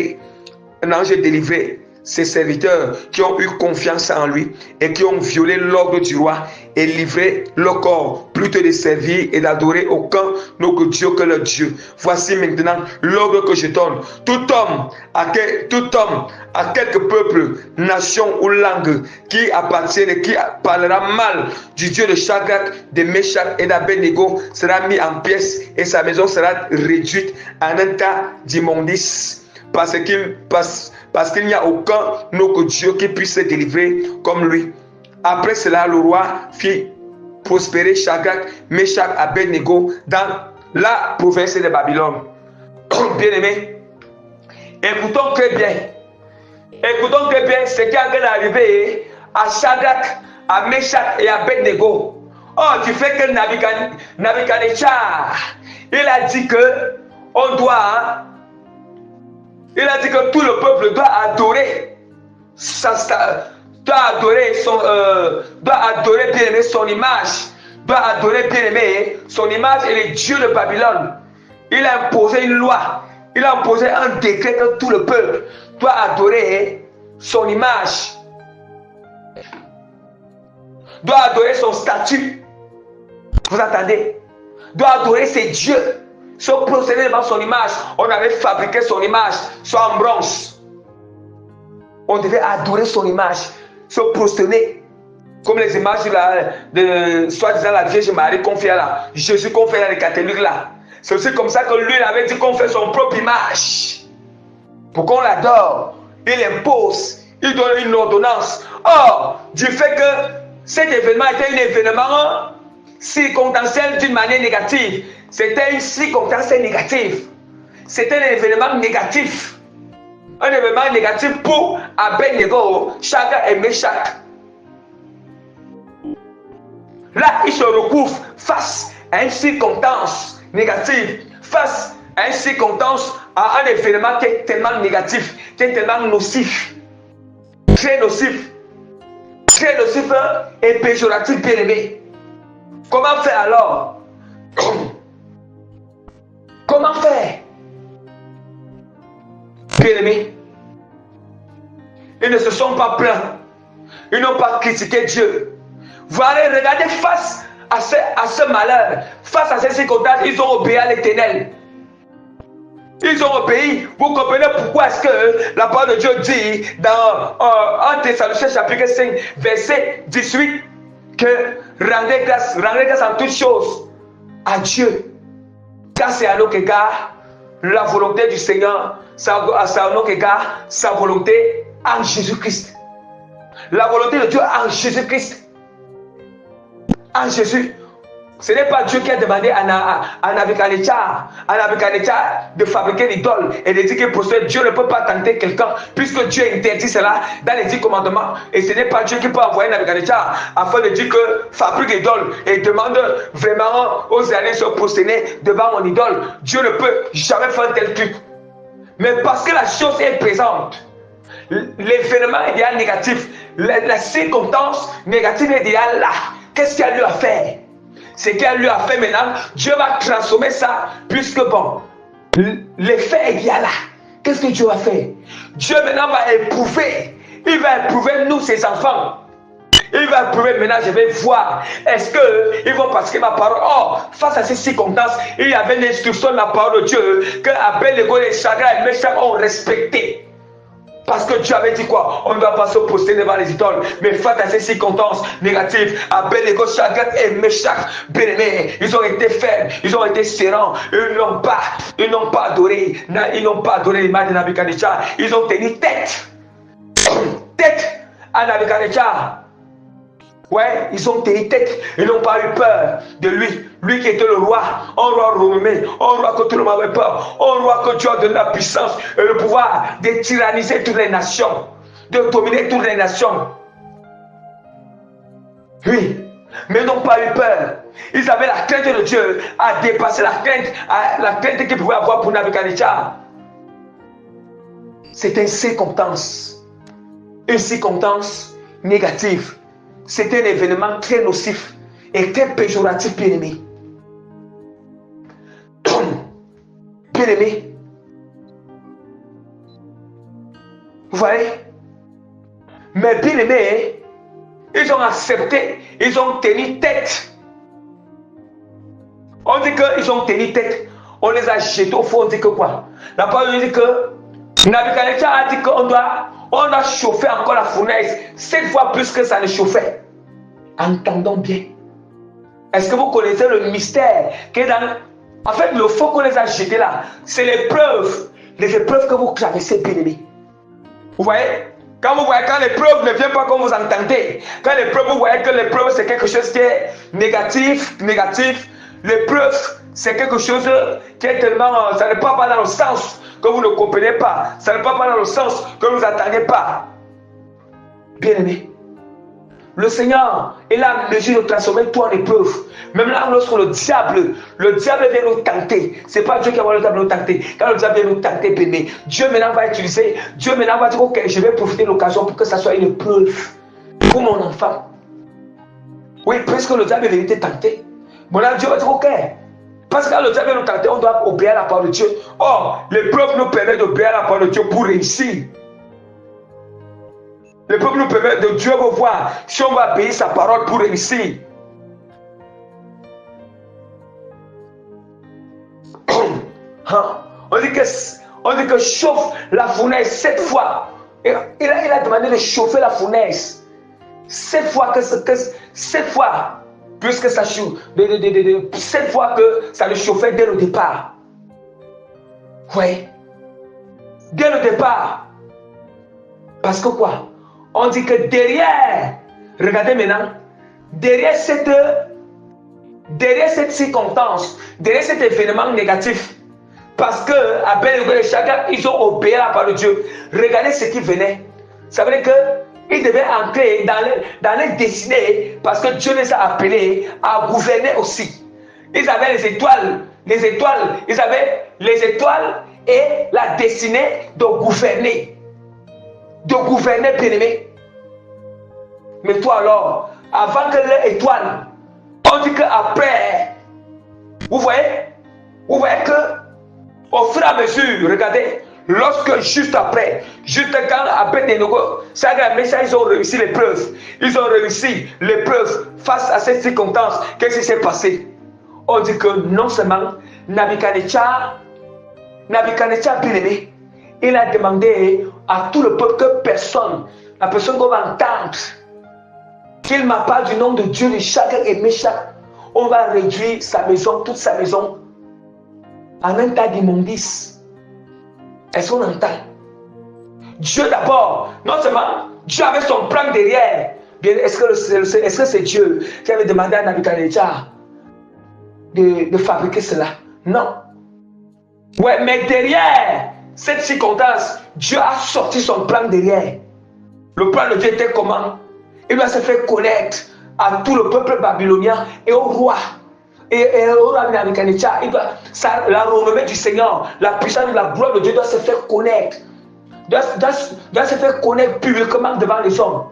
délivré ses serviteurs qui ont eu confiance en lui et qui ont violé l'ordre du roi et livré leur corps plutôt de servir et d'adorer aucun autre Dieu que leur Dieu. Voici maintenant l'ordre que je donne. Tout homme à quelque peuple, nation ou langue qui appartienne et qui parlera mal du Dieu de Shadrach, de Meshach et d'Abednego sera mis en pièces et sa maison sera réduite en un tas d'immondices. Parce qu'il n'y a aucun autre Dieu qui puisse se délivrer comme lui. Après cela, le roi fit prospérer Shadrach, Meshach, Abednego dans la province de Babylone. Bien-aimés, écoutons très bien ce qui est en train d'arriver à Shadrach, à Meshach et à Abednego. Oh, tu fais que Nabuchodonosor, il a dit que tout le peuple doit adorer bien-aimé son image, doit adorer bien-aimé son image et les dieux de Babylone. Il a imposé une loi, il a imposé un décret que tout le peuple doit adorer son image, doit adorer son statut. Vous entendez? Doit adorer ses dieux. Se procéder devant son image. On avait fabriqué son image, soit en bronze. On devait adorer son image, se prosterner. Comme les images de soi-disant la Vierge Marie qu'on fait là, Jésus qu'on fait dans les catholiques là. C'est aussi comme ça que lui il avait dit qu'on fait son propre image. Pour qu'on l'adore, il impose, il donne une ordonnance. Or, du fait que cet événement était un événement circonstanciel d'une manière négative, c'était une circonstance négative. C'était un événement négatif. Un événement négatif pour Abednego, Shadrach et Meshach. Là, il se recouvre face à une circonstance négative, face à une circonstance, à un événement qui est tellement négatif, qui est tellement nocif. Très nocif et péjoratif, bien aimé. Comment faire alors? Comment faire? Bien-aimés, ils ne se sont pas plaints. Ils n'ont pas critiqué Dieu. Vous allez regarder face à ce malheur, face à ces circonstances, ils ont obéi à l'Éternel. Ils ont obéi. Vous comprenez pourquoi est-ce que la parole de Dieu dit dans 1 Thessaloniciens chapitre 5, verset 18, que rendez grâce en toutes choses à Dieu. Car c'est à notre égard la volonté du Seigneur, c'est à notre égard sa volonté en Jésus-Christ. La volonté de Dieu en Jésus-Christ. En Jésus. Ce n'est pas Dieu qui a demandé à Nabuchodonosor de fabriquer l'idole et de dire qu'il possède. Dieu ne peut pas tenter quelqu'un puisque Dieu interdit cela dans les 10 commandements. Et ce n'est pas Dieu qui peut envoyer Nabuchodonosor afin de dire que fabrique l'idole et demande vraiment aux Israéliens de se prosterner devant mon idole. Dieu ne peut jamais faire un tel truc. Mais parce que la chose est présente, l'événement idéal négatif, la circonstance négative idéale là, qu'est-ce qu'il y a lieu à faire? Ce qu'il y a lieu à faire maintenant, Dieu va transformer ça, puisque bon, l'effet est bien là. Qu'est-ce que Dieu va faire? Dieu maintenant va éprouver. Il va éprouver nous, ses enfants. Il va éprouver maintenant, je vais voir. Est-ce qu'ils vont pratiquer ma parole? Or, face à ces circonstances, il y avait l'instruction de la parole de Dieu que Abednego et Shadrach et Meshach ont respecté. Parce que Dieu avait dit quoi? On ne doit pas se poster devant les idoles. Mais face à ces circonstances négatives, Abednego, Shadrach et Meshach, bien-aimés, ils ont été fermes, ils ont été serrants. Ils n'ont pas adoré. Ils n'ont pas adoré l'image de Nabuchodonosor. Ils ont tenu tête. Tête à Nabuchodonosor. Ouais, ils ont tenu tête. Ils n'ont pas eu peur de lui. Lui qui était le roi, un roi renommé, un roi que tout le monde avait peur, un roi que Dieu a donné la puissance et le pouvoir de tyranniser toutes les nations, de dominer toutes les nations. Oui, mais ils n'ont pas eu peur. Ils avaient la crainte de Dieu à dépasser la crainte qu'ils pouvaient avoir pour Nabuchodonosor. C'est une circonstance négative. C'est un événement très nocif et très péjoratif, bien-aimé. Bien-aimé. Vous voyez? Mais bien-aimé, ils ont accepté, ils ont tenu tête. On dit qu'ils ont tenu tête. On les a jetés au fond, on dit que quoi? La parole dit que Nabuchodonosor a dit qu'on doit chauffer encore la fournaise 7 fois plus que ça ne chauffait. Entendons bien. Est-ce que vous connaissez le mystère qui est dans... En fait, le feu qu'on les a jetés là, c'est les épreuves que vous traversez, bien-aimés. Vous voyez? Quand l'épreuve ne vient pas comme vous entendez, quand l'épreuve, vous voyez que l'épreuve c'est quelque chose qui est négatif, l'épreuve c'est quelque chose qui est tellement... Ça ne part pas dans le sens que vous ne comprenez pas. Ça ne part pas dans le sens que vous n'attendez pas. Bien-aimé, le Seigneur est là en mesure de transformer tout en épreuve. Même là, lorsque le diable vient nous tenter, ce n'est pas Dieu qui va nous tenter. Quand le diable vient nous tenter, bien-aimé, Dieu maintenant va utiliser, Dieu maintenant va dire, ok, je vais profiter de l'occasion pour que ça soit une épreuve pour mon enfant. Oui, puisque le diable est venu te tenter. Bon là, Dieu va dire, ok. Parce que quand le diable vient nous tenter, on doit obéir à la parole de Dieu. Or, l'épreuve nous permet d'obéir à la parole de Dieu pour réussir. Le peuple nous permet de Dieu va voir si on va obéir sa parole pour réussir. On dit que chauffe la fournaise 7 fois. Il a demandé de chauffer la fournaise 7 fois puisque ça chauffe, 7 fois que ça le chauffait dès le départ. Oui. Dès le départ. Parce que quoi? On dit que derrière, regardez maintenant, derrière cette circonstance, derrière cet événement négatif, parce que Abednego et Shadrach, ils ont obéi à la parole de Dieu. Regardez ce qui venait. Ça veut dire qu'ils devaient entrer dans les destinées, parce que Dieu les a appelés à gouverner aussi. Ils avaient les étoiles, ils avaient les étoiles et la destinée de gouverner. Bien-aimé. Mais toi alors, avant que l'étoile, on dit qu'après, vous voyez que au fur et à mesure, regardez, lorsque juste après, juste quand Abednego, Shadrach, Meshach, ils ont réussi l'épreuve. Ils ont réussi l'épreuve face à cette circonstance. Qu'est-ce qui s'est passé? On dit que non seulement Nabuchodonosor, bien aimé, il a demandé à tout le peuple que personne, la personne qu'on va entendre, qu'il m'a pas du nom de Dieu de Shadrach et Meshach, on va réduire sa maison, toute sa maison, en un tas d'immondices. Est-ce qu'on entend? Dieu d'abord, non seulement Dieu avait son plan derrière. Est-ce que c'est Dieu qui avait demandé à Nabuchodonosor de fabriquer cela? Non. Ouais, mais derrière cette circonstance, Dieu a sorti son plan derrière. Le plan de Dieu était comment? Il doit se faire connaître à tout le peuple babylonien et au roi. Et au roi Nabuchodonosor, la renommée du Seigneur, la puissance de la gloire de Dieu doit se faire connaître. Doit se faire connaître publiquement devant les hommes.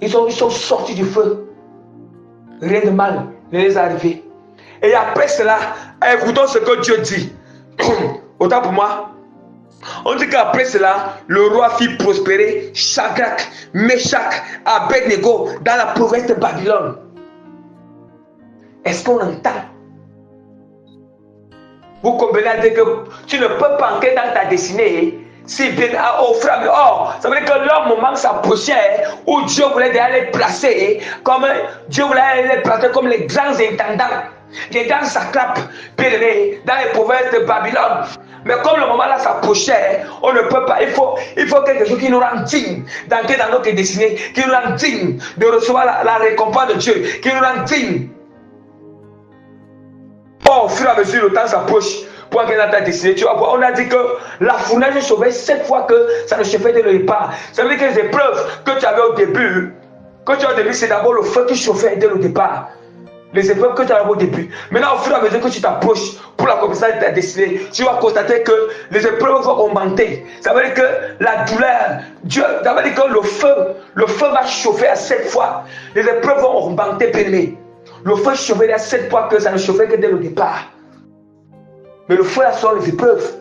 Ils sont sortis du feu. Rien de mal ne les est arrivé. Et après cela, écoutons ce que Dieu dit. Autant pour moi. On dit qu'après cela, le roi fit prospérer Shadrach, Meshach, Abednego dans la province de Babylone. Est-ce qu'on entend? Vous comprenez à dire que tu ne peux pas entrer dans ta destinée si bien au fur et à mesure. Or, ça veut dire que leur moment s'approchait où Dieu voulait déjà les placer comme Dieu voulait les placer comme les grands intendants, les grands satraps pèlerins dans les provinces de Babylone. Mais comme le moment là s'approchait, on ne peut pas. Il faut quelque chose qui nous rend dignes d'entrer dans notre destinée, qui nous rend dignes de recevoir la récompense de Dieu, qui nous rend dignes. Au fur et à mesure, le temps s'approche pour entrer dans ta destinée. Tu vas voir, on a dit que la fournaise chauffait 7 fois que ça ne chauffait dès le départ. Ça veut dire que les épreuves que tu avais au début, c'est d'abord le feu qui chauffait dès le départ. Les épreuves que tu avais au début. Maintenant, au fur et à mesure que tu t'approches pour l'accomplissement de ta destinée, tu vas constater que les épreuves vont augmenter. Ça veut dire que la douleur, ça veut dire que le feu va chauffer à 7 fois. Les épreuves vont augmenter, bien-aimé. Le feu chauffait à 7 fois que ça ne chauffait que dès le départ. Mais le feu, là, ce sont les épreuves.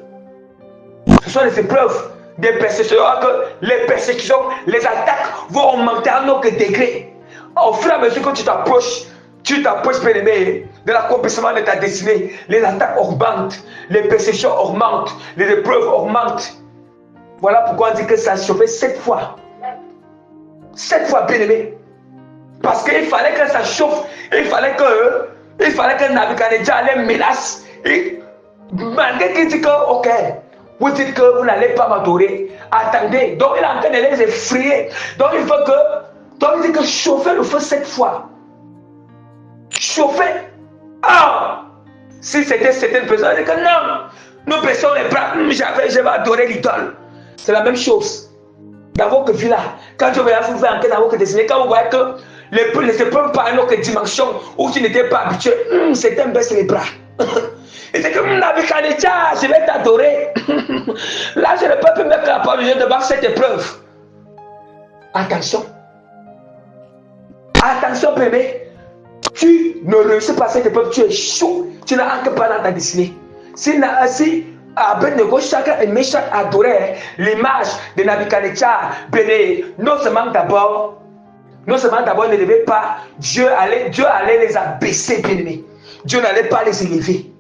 Ce sont les épreuves des persécutions. Que les persécutions, les attaques vont augmenter à un autre degré. Au fur et à mesure que tu t'approches, bien aimé, de l'accomplissement de ta destinée, les attaques augmentent, les persécutions augmentent, les épreuves augmentent. Voilà pourquoi on dit que ça chauffait 7 fois. 7 fois, bien aimé. Parce qu'il fallait que ça chauffe, il fallait que Nabuchodonosor les menace. Malgré qu'il dit que, ok, vous dites que vous n'allez pas m'adorer, attendez. Donc il est en train de les effrayer. Donc il dit que chauffer le feu 7 fois. Chauffer. Ah! Si c'était certaines personnes, on dit que non, nous baissons les bras, je vais adorer l'idole. C'est la même chose. Dans votre vie là, quand Dieu va vous faire entrer dans votre destinée, quand vous voyez que les épreuves par une autre dimension où tu n'étais pas habitué, certains baissent les bras. Il dit que Nabuchodonosor, je vais t'adorer. Là, je ne peux plus mettre la parole de Dieu devant cette épreuve. Attention. Attention, bébé. Tu ne réussis pas cette épreuve, tu es chaud, tu n'entres pas dans ta destinée. Si Abednego, Shadrach et Meshach adoraient l'image de Nabuchodonosor, non seulement d'abord, il ne devait pas, Dieu allait les abaisser, bien-aimés. Dieu n'allait pas les élever.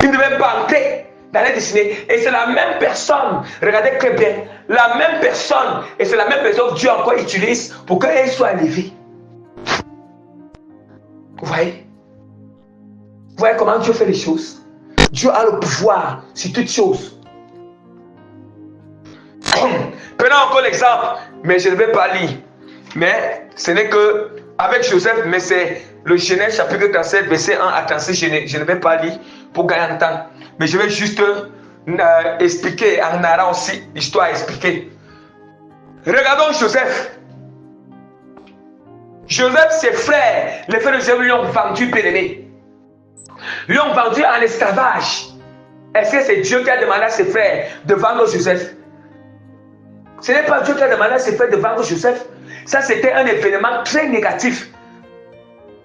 Il ne devait pas entrer dans les destinées. Et c'est la même personne, regardez très bien, la même personne, et c'est la même personne que Dieu encore utilise pour qu'elle soit élevée. Vous voyez? Vous voyez comment Dieu fait les choses? Dieu a le pouvoir sur toutes choses. Prenons encore l'exemple, mais je ne vais pas lire. Mais ce n'est que avec Joseph, mais c'est le Genèse chapitre 37, verset 1 à 36, je ne vais pas lire pour gagner en temps. Mais je vais juste expliquer en narrant aussi l'histoire expliquée. Regardons Joseph. Joseph, ses frères, les frères de Joseph lui ont vendu, bien-aimé. Lui ont vendu en esclavage. Est-ce que c'est Dieu qui a demandé à ses frères de vendre Joseph? Ce n'est pas Dieu qui a demandé à ses frères de vendre Joseph. Ça, c'était un événement très négatif.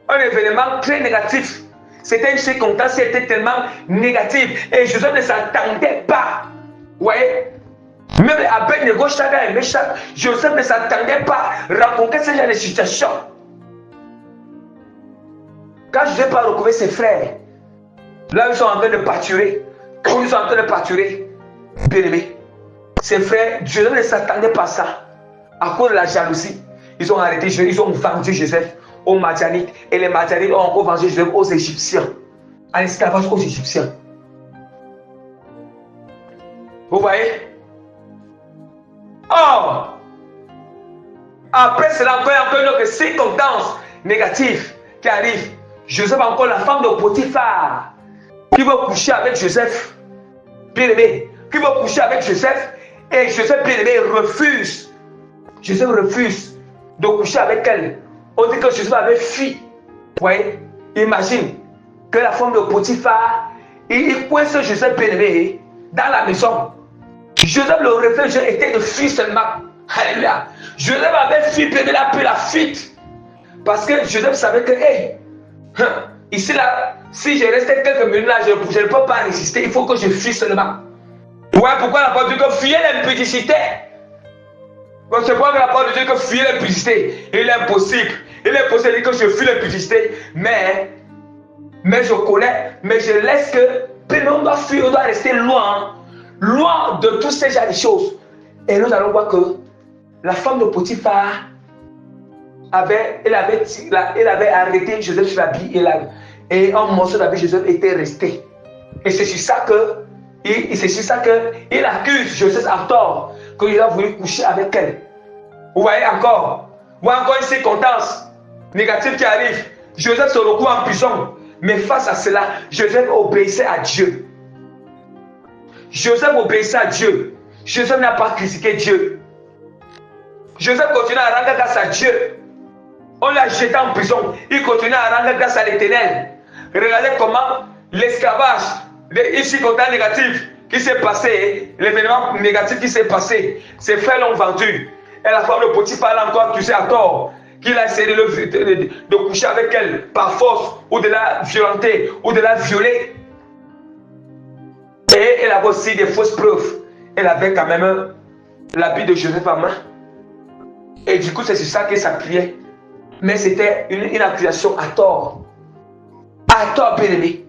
Un événement très négatif. C'était une circonstance qui était tellement négative. Et Joseph ne s'attendait pas. Vous voyez? Même Abednego, Shadrach et Meshach, Joseph ne s'attendait pas à rencontrer ce genre de situation. Quand Joseph a retrouvé ses frères, là ils sont en train de pâturer. Ils sont en train de pâturer. Bien aimé. Ses frères, Joseph ne s'attendait pas à ça. À cause de la jalousie, ils ont arrêté Joseph, ils ont vendu Joseph aux Madianites. Et les Madianites ont encore vendu Joseph aux Égyptiens. En esclavage aux Égyptiens. Vous voyez? Or, après cela, encore une autre circonstance négative qui arrive. Joseph a encore la femme de Potiphar qui veut coucher avec Joseph. Bien-aimé, qui veut coucher avec Joseph. Et Joseph, bien-aimé, refuse. Joseph refuse de coucher avec elle. On dit que Joseph avait fui. Vous voyez? Imagine que la femme de Potiphar, il coince Joseph, bien-aimé, dans la maison. Joseph, le réflexe était de fuir seulement. Alléluia. Joseph avait fui, bien-aimé, la pris la fuite. Parce que Joseph savait que, ici là, si je restais quelques minutes là, je ne peux pas résister. Il faut que je fuis seulement. Ouais, pourquoi la parole de Dieu que fuir l'impudicité? Donc c'est pourquoi la parole de Dieu que fuir l'impudicité. Il est impossible. Il est possible de dire que je fuis l'impudicité. Mais je connais, mais je laisse que l'on doit fuir, on doit rester loin de tous ces genres de choses. Et nous allons voir que la femme de Potiphar avait arrêté Joseph sur l'habit et un morceau d'habit Joseph était resté. Et c'est sur ça qu'il accuse Joseph à tort, qu'il a voulu coucher avec elle. Vous voyez encore? Vous voyez encore une circonstance négative qui arrive. Joseph se retrouve en prison. Mais face à cela, Joseph obéissait à Dieu. Joseph obéissait à Dieu. Joseph n'a pas critiqué Dieu. Joseph continue à rendre grâce à Dieu. On l'a jeté en prison. Il continue à rendre grâce à l'Éternel. Regardez comment l'esclavage, les circonstances négatives qui s'est passé, l'événement négatif qui s'est passé, ses frères l'ont vendu. Et la femme de Potiphar l'a encore accusé à tort, qu'il a essayé de coucher avec elle par force, ou de la violenter, ou de la violer. Et elle avait aussi des fausses preuves. Elle avait quand même l'habit de Joseph en main. Et du coup, c'est sur ça qu'elle s'appuyait. Mais c'était une accusation à tort. À tort, bien-aimé.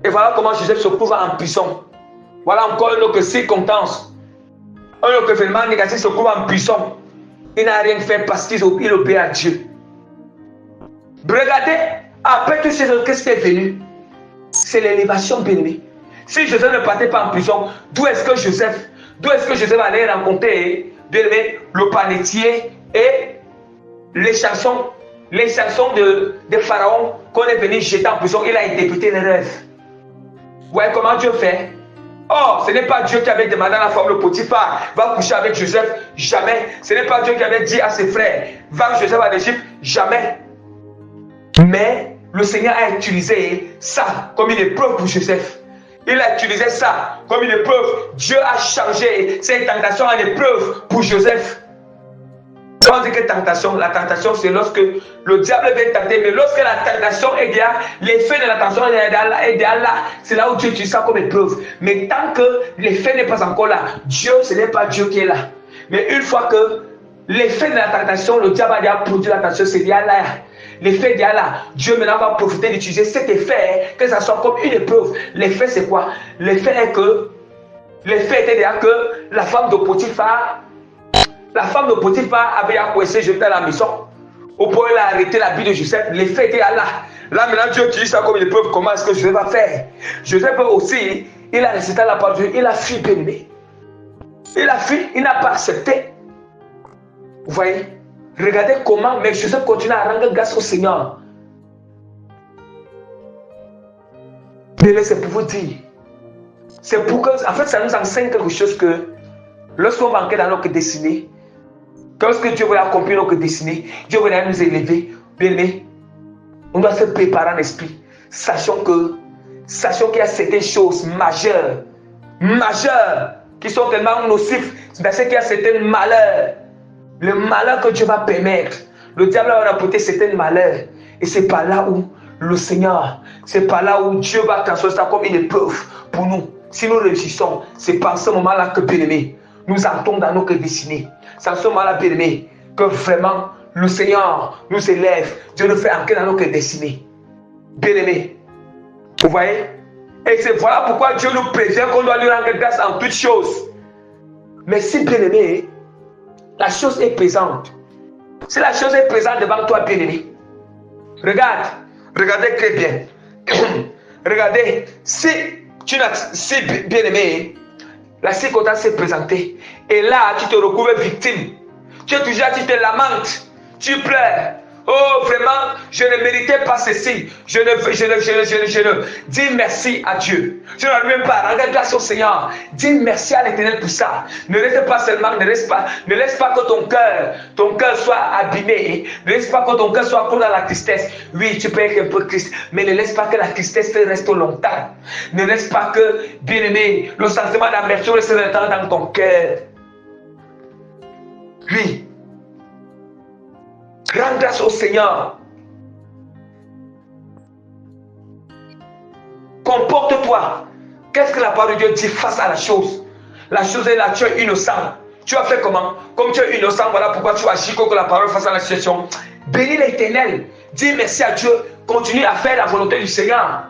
Et voilà comment Joseph se trouve en prison. Voilà encore une autre circonstance. Un autre événement négatif se trouve en prison. Il n'a rien fait parce qu'il obéit à Dieu. Regardez, après tout ce qu'est-ce qui est venu, c'est l'élévation, bien-aimé. Si Joseph ne partait pas en prison, d'où est-ce que Joseph allait rencontrer, bien-aimé, le panetier et les chansons de Pharaon qu'on est venu jeter en prison? Il a interprété les rêves. Vous voyez comment Dieu fait? Oh, ce n'est pas Dieu qui avait demandé à la femme de Potiphar, va coucher avec Joseph, jamais. Ce n'est pas Dieu qui avait dit à ses frères, va Joseph en Égypte, jamais. Mais le Seigneur a utilisé ça comme une épreuve pour Joseph. Il a utilisé ça comme une épreuve. Dieu a changé cette tentation en épreuve pour Joseph. Quand on dit que la tentation c'est lorsque le diable vient tenter, mais lorsque la tentation est là, l'effet de la tentation est là, c'est là où Dieu utilise ça comme épreuve. Mais tant que l'effet n'est pas encore là, Dieu, ce n'est pas Dieu qui est là. Mais une fois que l'effet de la tentation, le diable a déjà produit la tentation, c'est déjà là. L'effet est déjà là. Dieu maintenant va profiter d'utiliser cet effet, que ça soit comme une épreuve. L'effet c'est quoi? L'effet était déjà que la femme de Potiphar avait accoissé Joseph à la maison. Au point où elle a arrêté la vie de Joseph. L'effet était là. Là maintenant Dieu utilise ça comme une épreuve. Comment est-ce que Joseph va faire? Joseph aussi, il a récité la parole de Dieu. Il a fui, bien-aimé. Il a fui, il n'a pas accepté. Vous voyez? Regardez comment, mais Joseph continue à rendre grâce au Seigneur. Mais c'est pour vous dire. C'est pour que, en fait, ça nous enseigne quelque chose que lorsqu'on va entrer dans notre destinée, lorsque Dieu veut accomplir notre destinée, Dieu veut nous élever, bien aimé, on doit se préparer en esprit. Sachons qu'il y a certaines choses majeures, qui sont tellement nocives, parce qu'il y a certains malheurs. Le malheur que Dieu va permettre, le diable va rapporter certains malheurs. Et c'est par là où le Seigneur, c'est par là où Dieu va transformer ça comme une épreuve pour nous. Si nous réussissons, c'est par ce moment-là que, bien-aimé, nous entrons dans nos destinées. C'est à ce moment-là, bien-aimé, que vraiment le Seigneur nous élève. Dieu nous fait entrer dans nos destinées. Bien-aimé, vous voyez? Et c'est voilà pourquoi Dieu nous prévient qu'on doit lui rendre grâce en toutes choses. Mais si, bien-aimé, la chose est présente, si la chose est présente devant toi, bien-aimé, regardez très bien. Regardez, si bien-aimé, la circonstance s'est présentée, et là, tu te retrouves victime. Tu es toujours, tu te lamentes, tu pleures. Oh, vraiment, je ne méritais pas ceci. Je ne. Dis merci à Dieu. Tu n'as même pas. Regarde grâce au Seigneur. Dis merci à l'Éternel pour ça. Ne reste pas seulement, ne laisse pas que ton cœur soit abîmé. Ne laisse pas que ton cœur soit comme dans la tristesse. Oui, tu peux être un peu triste, mais ne laisse pas que la tristesse reste longtemps. Ne laisse pas que, bien-aimé, le sentiment d'amertume reste longtemps dans ton cœur. Oui. Rends grâce au Seigneur. Comporte-toi. Qu'est-ce que la parole de Dieu dit face à la chose? La chose est là, tu es innocent. Tu as fait comment? Comme tu es innocent, voilà pourquoi tu agis comme la parole face à la situation. Bénis l'Éternel. Dis merci à Dieu. Continue à faire la volonté du Seigneur.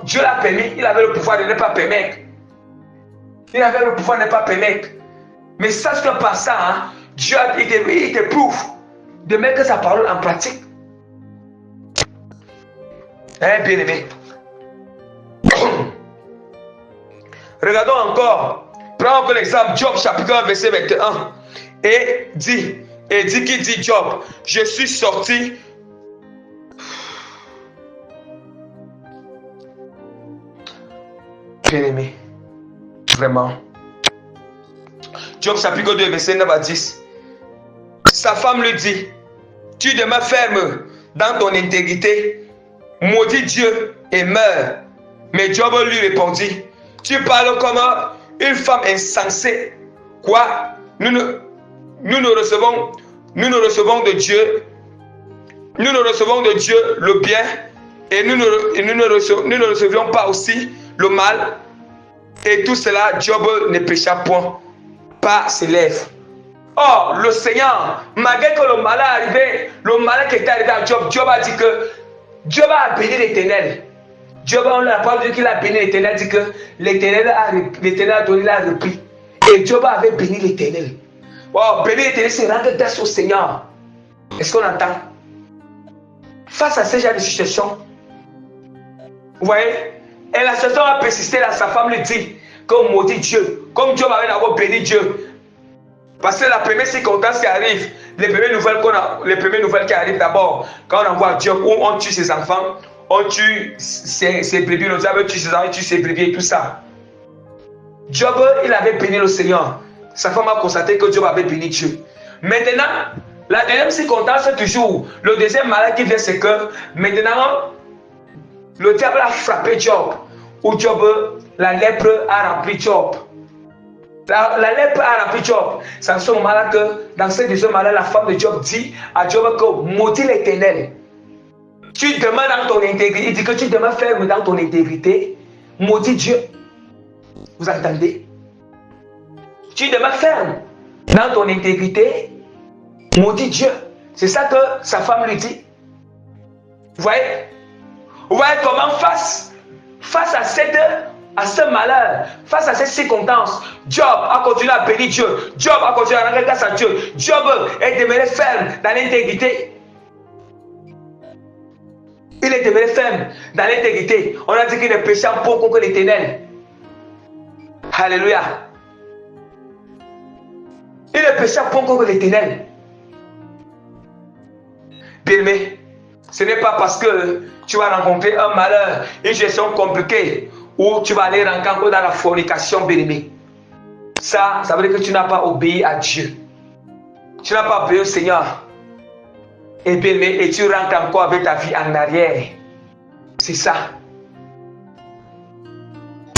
Dieu l'a permis. Il avait le pouvoir de ne pas permettre. Il avait le pouvoir de ne pas permettre. Mais sache que par ça, hein, Dieu il t'éprouve de mettre sa parole en pratique. Hein, bien-aimé. Regardons encore. Prends encore l'exemple, Job chapitre 1, verset 21. Et dit qui dit Job, je suis sorti. Bien-aimé. Vraiment. Job chapitre 2, verset 9 à 10. Sa femme lui dit, tu demeures ferme dans ton intégrité, maudis Dieu et meurs. Mais Job lui répondit, tu parles comme une femme insensée. Quoi? Nous ne recevons de Dieu le bien et nous ne recevions pas aussi le mal. Et tout cela, Job ne pécha point par ses lèvres. Or, le Seigneur, malgré que le mal est arrivé, le mal qui était arrivé à Job, Job a dit que Job a béni l'Éternel. Job, on n'a pas dit qu'il a béni l'Éternel, dit que l'Éternel a donné la repris. Et Job avait béni l'Éternel. Oh, béni l'Éternel, c'est rendre grâce au Seigneur. Est-ce qu'on entend? Face à ce genre de situation, vous voyez, et la situation a persisté là, sa femme lui dit que maudit Dieu, comme Job avait d'abord béni Dieu. Parce que la première circonstance qui arrive, les premières nouvelles qui arrivent d'abord, quand on envoie Dieu, où on tue ses enfants, on tue ses brebis, le diable tue ses enfants, il tue ses brebis et tout ça. Job, il avait béni le Seigneur. Sa femme a constaté que Job avait béni Dieu. Maintenant, la deuxième circonstance, c'est toujours, le deuxième malheur qui vient, c'est que maintenant, le diable a frappé Job, où Job, la lèpre a rempli Job. La lèpre a rempli Job. C'est à ce moment-là que, dans ce deuxième malheur, la femme de Job dit à Job que maudit l'Éternel. Tu demeures dans ton intégrité. Il dit que tu demeures ferme dans ton intégrité. Maudit Dieu. Vous entendez? Tu demeures ferme dans ton intégrité. Maudit Dieu. C'est ça que sa femme lui dit. Vous voyez? Vous voyez comment face à ce malheur, face à cette circonstance, Job a continué à bénir Dieu. Job a continué à rendre grâce à Dieu. Job est demeuré ferme dans l'intégrité. Il est demeuré ferme dans l'intégrité. On a dit qu'il ne péchait pas contre l'Éternel. Alléluia. Il ne péchait pas contre l'Éternel. Bien-aimé, ce n'est pas parce que tu vas rencontrer un malheur, une gestion compliquée, où tu vas aller rencontrer dans la fornication, bien-aimé. Ça veut dire que tu n'as pas obéi à Dieu. Tu n'as pas obéi au Seigneur. Et bien-aimé, et tu rentres encore avec ta vie en arrière. C'est ça.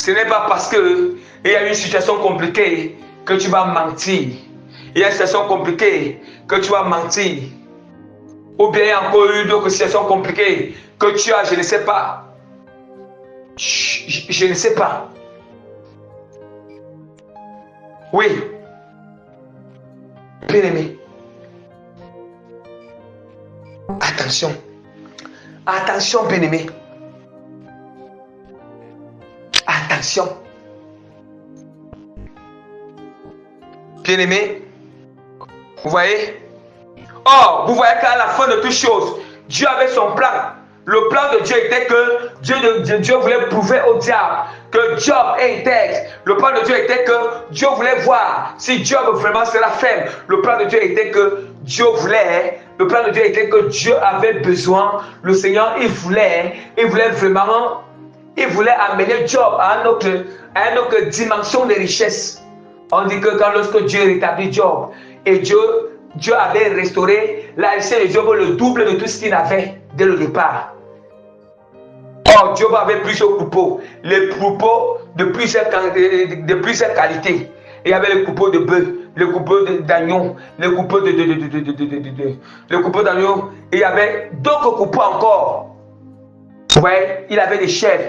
Ce n'est pas parce qu'il y a une situation compliquée que tu vas mentir. Il y a une situation compliquée que tu vas mentir. Ou bien il y a encore eu d'autres situations compliquées que tu as, je ne sais pas. Je ne sais pas. Oui. Bien-aimé. Attention. Attention, bien-aimé. Attention. Bien-aimé. Vous voyez? Or, vous voyez qu'à la fin de toutes choses, Dieu avait son plan. Le plan de Dieu était que Dieu voulait prouver au diable que Job est intègre. Le plan de Dieu était que Dieu voulait voir si Job vraiment sera faible. Le plan de Dieu était que Dieu voulait avait besoin. Le Seigneur, il voulait vraiment, il voulait amener Job à une autre dimension de richesse. On dit que lorsque Dieu rétablit Job, et Dieu avait restauré la richesse de Job le double de tout ce qu'il avait dès le départ. Or, Job avait plusieurs troupeaux, les troupeaux de plusieurs qualités. Il y avait les troupeaux de bœufs, les troupeaux d'agneaux, les troupeaux d'agneaux. Il y avait d'autres troupeaux encore. Ouais, il avait des chèvres,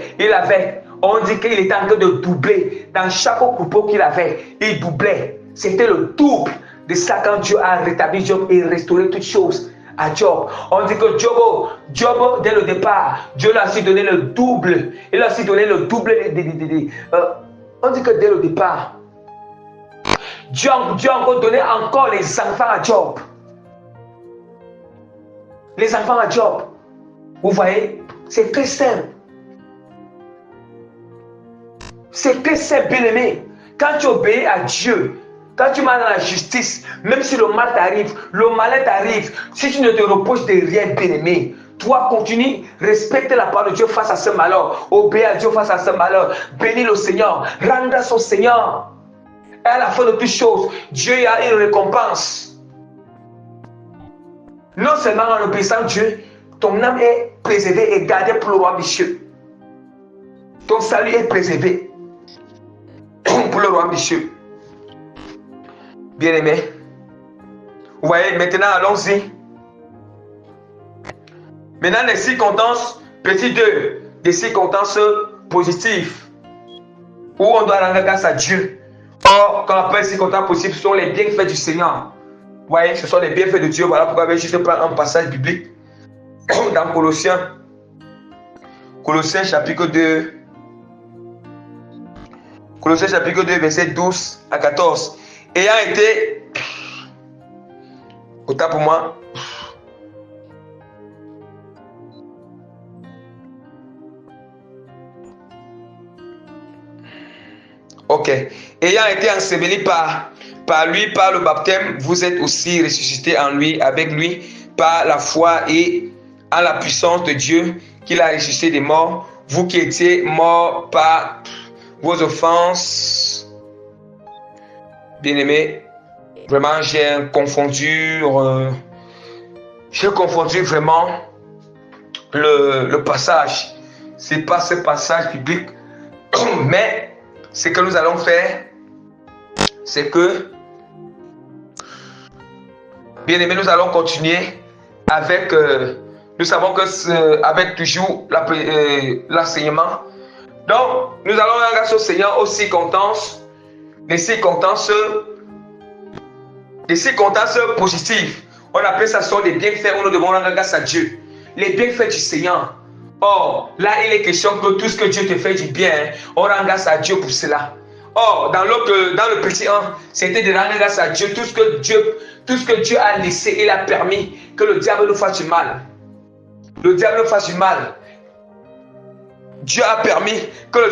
on dit qu'il était en train de doubler dans chaque troupeau qu'il avait. Il doublait. C'était le double de ça quand Dieu a rétabli Job et restauré toutes choses à Job. On dit que Job, dès le départ, Dieu lui a aussi donné le double. Il a aussi donné le double. On dit que dès le départ, Dieu a encore donné encore les enfants à Job. Les enfants à Job. Vous voyez, c'est très simple. C'est très simple, bien-aimé. Quand tu obéis à Dieu, quand tu marches dans la justice, même si le mal t'arrive, le malheur t'arrive, si tu ne te reproches de rien, bien-aimé, toi continue, respecte la parole de Dieu face à ce malheur, obéis à Dieu face à ce malheur, bénis le Seigneur, rends grâce au Seigneur. Et à la fin de toutes choses, Dieu a une récompense. Non seulement en obéissant Dieu, ton âme est préservée et gardée pour le roi des cieux. Ton salut est préservé pour le roi des cieux. Bien-aimé. Vous voyez, maintenant allons-y. Maintenant les circonstances, petit 2, des circonstances positives, où on doit rendre grâce à Dieu. Or, quand on appelle circonstances positives, ce sont les bienfaits du Seigneur. Vous voyez, ce sont les bienfaits de Dieu. Voilà pourquoi je vais juste prendre un passage biblique dans Colossiens. Colossiens chapitre 2. Colossiens chapitre 2, verset 12 à 14. Ayant été, autant pour moi, ok. Ayant été enseveli par lui, par le baptême, vous êtes aussi ressuscités en lui, avec lui, par la foi et en la puissance de Dieu, qu'il a ressuscité des morts, vous qui étiez morts par vos offenses. Bien-aimé, vraiment j'ai confondu vraiment le passage. C'est pas ce passage biblique, mais ce que nous allons faire, c'est que, bien-aimé, nous allons continuer avec, nous savons que avec toujours l'enseignement. Donc, nous allons rendre grâce au Seigneur aux circonstances, des circonstances positives. On appelle ça sont des bienfaits où nous devons rendre grâce à Dieu. Les bienfaits du Seigneur. Or, là, il est question que tout ce que Dieu te fait du bien, on rend grâce à Dieu pour cela. Or, dans le petit 1, c'était de rendre grâce à Dieu. Tout ce que Dieu a laissé, il a permis que le diable nous fasse du mal. Le diable nous fasse du mal. Dieu a permis que le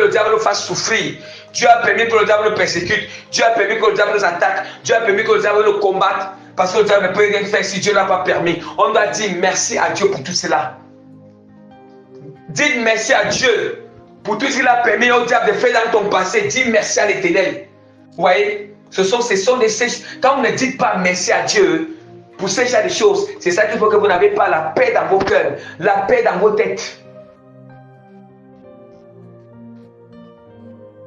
diable nous fasse souffrir. Dieu a permis que le diable nous persécute. Dieu a permis que le diable nous attaque. Dieu a permis que le diable nous combatte. Parce que le diable ne peut rien faire si Dieu n'a pas permis. On doit dire merci à Dieu pour tout cela. Dites merci à Dieu pour tout ce qu'il a permis au diable de faire dans ton passé. Dis merci à l'Éternel. Vous voyez, ce sont des choses. Quand vous ne dites pas merci à Dieu pour ces genre de choses, c'est ça qu'il faut que vous n'avez pas la paix dans vos cœurs, la paix dans vos têtes.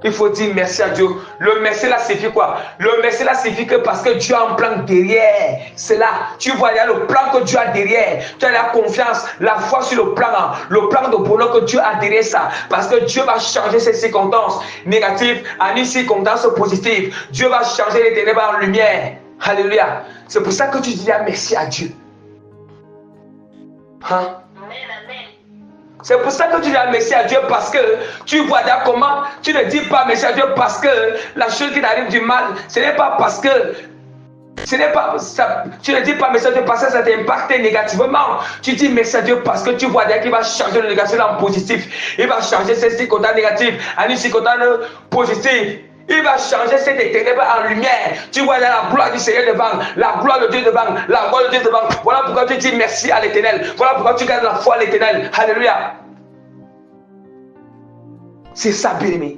Il faut dire merci à Dieu. Le merci là signifie quoi? Le merci là signifie que parce que Dieu a un plan derrière. C'est là. Tu vois, il y a le plan que Dieu a derrière. Tu as la confiance, la foi sur le plan de bonheur que Dieu a derrière ça. Parce que Dieu va changer ces circonstances négatives en une circonstance positive. Dieu va changer les ténèbres en lumière. Alléluia. C'est pour ça que tu dis merci à Dieu. Hein? C'est pour ça que tu dis merci à Dieu parce que tu vois comment tu ne dis pas merci à Dieu parce que la chose qui t'arrive du mal, ce n'est pas parce que tu ne dis pas merci à Dieu parce que ça t'impacte négativement. Tu dis merci à Dieu parce que tu vois qu'il va changer le négatif en positif. Il va changer ces circonstances négatives en une circonstance positive. Il va changer ces ténèbres en lumière. Tu vois la gloire du Seigneur devant, la gloire de Dieu devant, la gloire de Dieu devant. Voilà pourquoi tu dis merci à l'Éternel. Voilà pourquoi tu gardes la foi à l'Éternel. Alléluia. C'est ça, bien-aimé.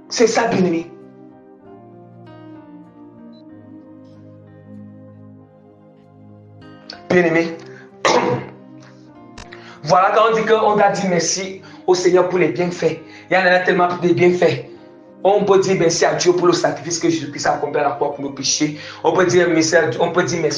C'est ça, bien-aimé. Bien-aimé. Voilà quand on dit qu'on doit dire merci au Seigneur pour les bienfaits. Il y en a tellement de bienfaits. On peut dire merci à Dieu pour le sacrifice que Jésus-Christ a accompli à la croix pour nos péchés. On peut dire merci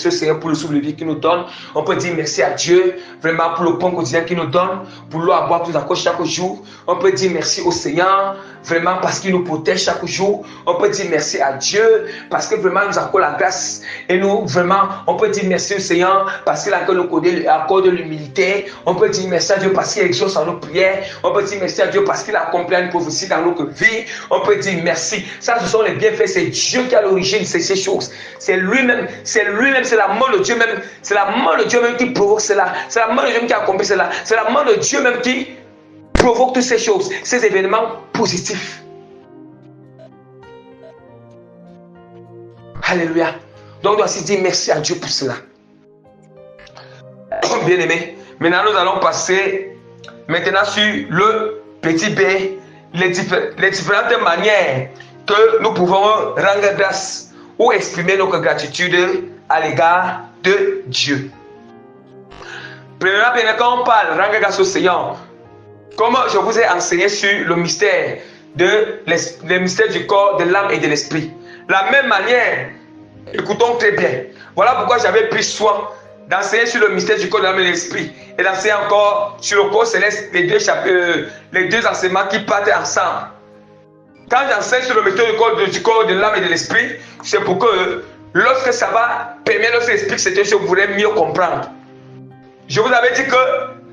au Seigneur pour le souffle de vie qu'il nous donne. On peut dire merci à Dieu vraiment pour le pain quotidien qu'il nous donne, pour l'eau à boire tout d'accord chaque jour. On peut dire merci au Seigneur vraiment parce qu'il nous protège chaque jour. On peut dire merci à Dieu parce que vraiment il nous accorde la grâce. Et nous vraiment, on peut dire merci au Seigneur parce qu'il accorde l'humilité. On peut dire merci à Dieu parce qu'il exauce en nos prières. On peut dire merci à Dieu parce qu'il accomplit une prophétie dans notre vie. On peut dire merci. Ça, ce sont les bienfaits. C'est Dieu qui a l'origine de ces choses. C'est lui-même, c'est la main de Dieu même. C'est la main de Dieu même qui provoque cela. C'est la main de Dieu même qui accomplit cela. C'est la main de Dieu même qui provoque toutes ces choses, ces événements positifs. Alléluia. Donc, on doit aussi dire merci à Dieu pour cela. Bien aimé. Maintenant, nous allons passer maintenant sur le petit B. Les différentes manières que nous pouvons rendre grâce ou exprimer notre gratitude à l'égard de Dieu. Premièrement, quand on parle rendre grâce au Seigneur, comme je vous ai enseigné sur le mystère du corps, de l'âme et de l'esprit. La même manière, écoutons très bien. Voilà pourquoi j'avais pris soin d'enseigner sur le mystère du corps, de l'âme et de l'esprit. Et d'enseigner encore sur le corps céleste, les deux enseignements qui partent ensemble. Quand j'enseigne sur le mystère du corps, de l'âme et de l'esprit, c'est pour que lorsque ça va permettre, lorsque j'explique cette chose, vous voulez mieux comprendre. Je vous avais dit que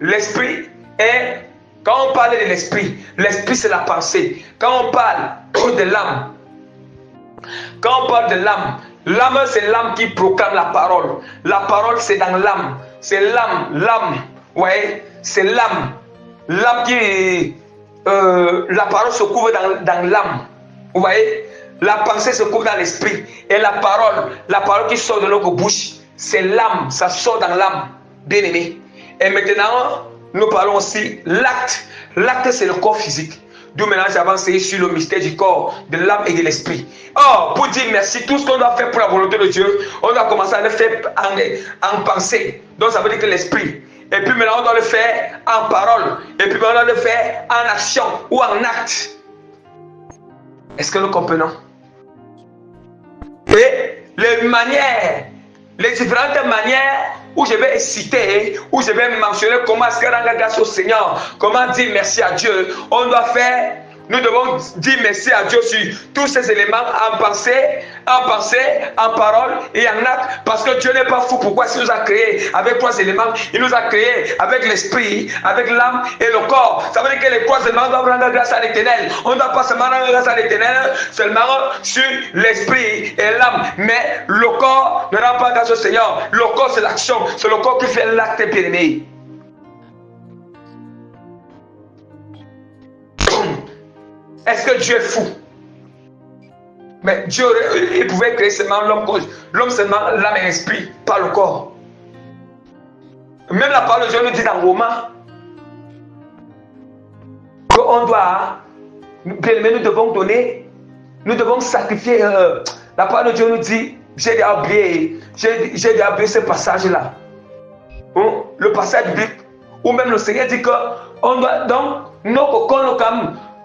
l'esprit est, quand on parle de l'esprit c'est la pensée. Quand on parle de l'âme, l'âme c'est l'âme qui proclame la parole. La parole c'est dans l'âme. C'est l'âme, ouais, c'est l'âme. L'âme qui, la parole se couvre dans l'âme. Vous voyez, la pensée se couvre dans l'esprit. Et la parole qui sort de notre bouche, c'est l'âme, ça sort dans l'âme, bien aimé. Et maintenant, nous parlons aussi l'acte. L'acte, c'est le corps physique. D'où maintenant j'avais enseigné sur le mystère du corps, de l'âme et de l'esprit. Or, pour dire merci, tout ce qu'on doit faire pour la volonté de Dieu, on doit commencer à le faire en pensée. Donc ça veut dire que l'esprit. Et puis maintenant, on doit le faire en parole. Et puis maintenant, on doit le faire en action ou en acte. Est-ce que nous comprenons? Et les différentes manières où je vais citer, où je vais mentionner comment est-ce qu'on rend grâce au Seigneur, comment dire merci à Dieu. On doit faire, nous devons dire merci à Dieu sur tous ces éléments en pensée, en parole et en acte, parce que Dieu n'est pas fou. Pourquoi il nous a créés avec 3 éléments? Il nous a créés avec l'esprit, avec l'âme et le corps. Ça veut dire que les 3 éléments doivent rendre grâce à l'Éternel. On ne doit pas seulement rendre grâce à l'Éternel, seulement sur l'esprit et l'âme. Mais le corps ne rend pas grâce au Seigneur. Le corps, c'est l'action. C'est le corps qui fait l'acte, bien-aimé. Est-ce que Dieu est fou? Mais Dieu, il pouvait créer seulement l'homme seulement l'âme et l'esprit, pas le corps. Même la parole de Dieu nous dit dans Romains qu'on doit, bien aimé, nous devons donner, nous devons sacrifier. La parole de Dieu nous dit, j'ai déjà oublié ce passage-là. Le passage biblique Ou même le Seigneur dit que on doit donc nos cocons,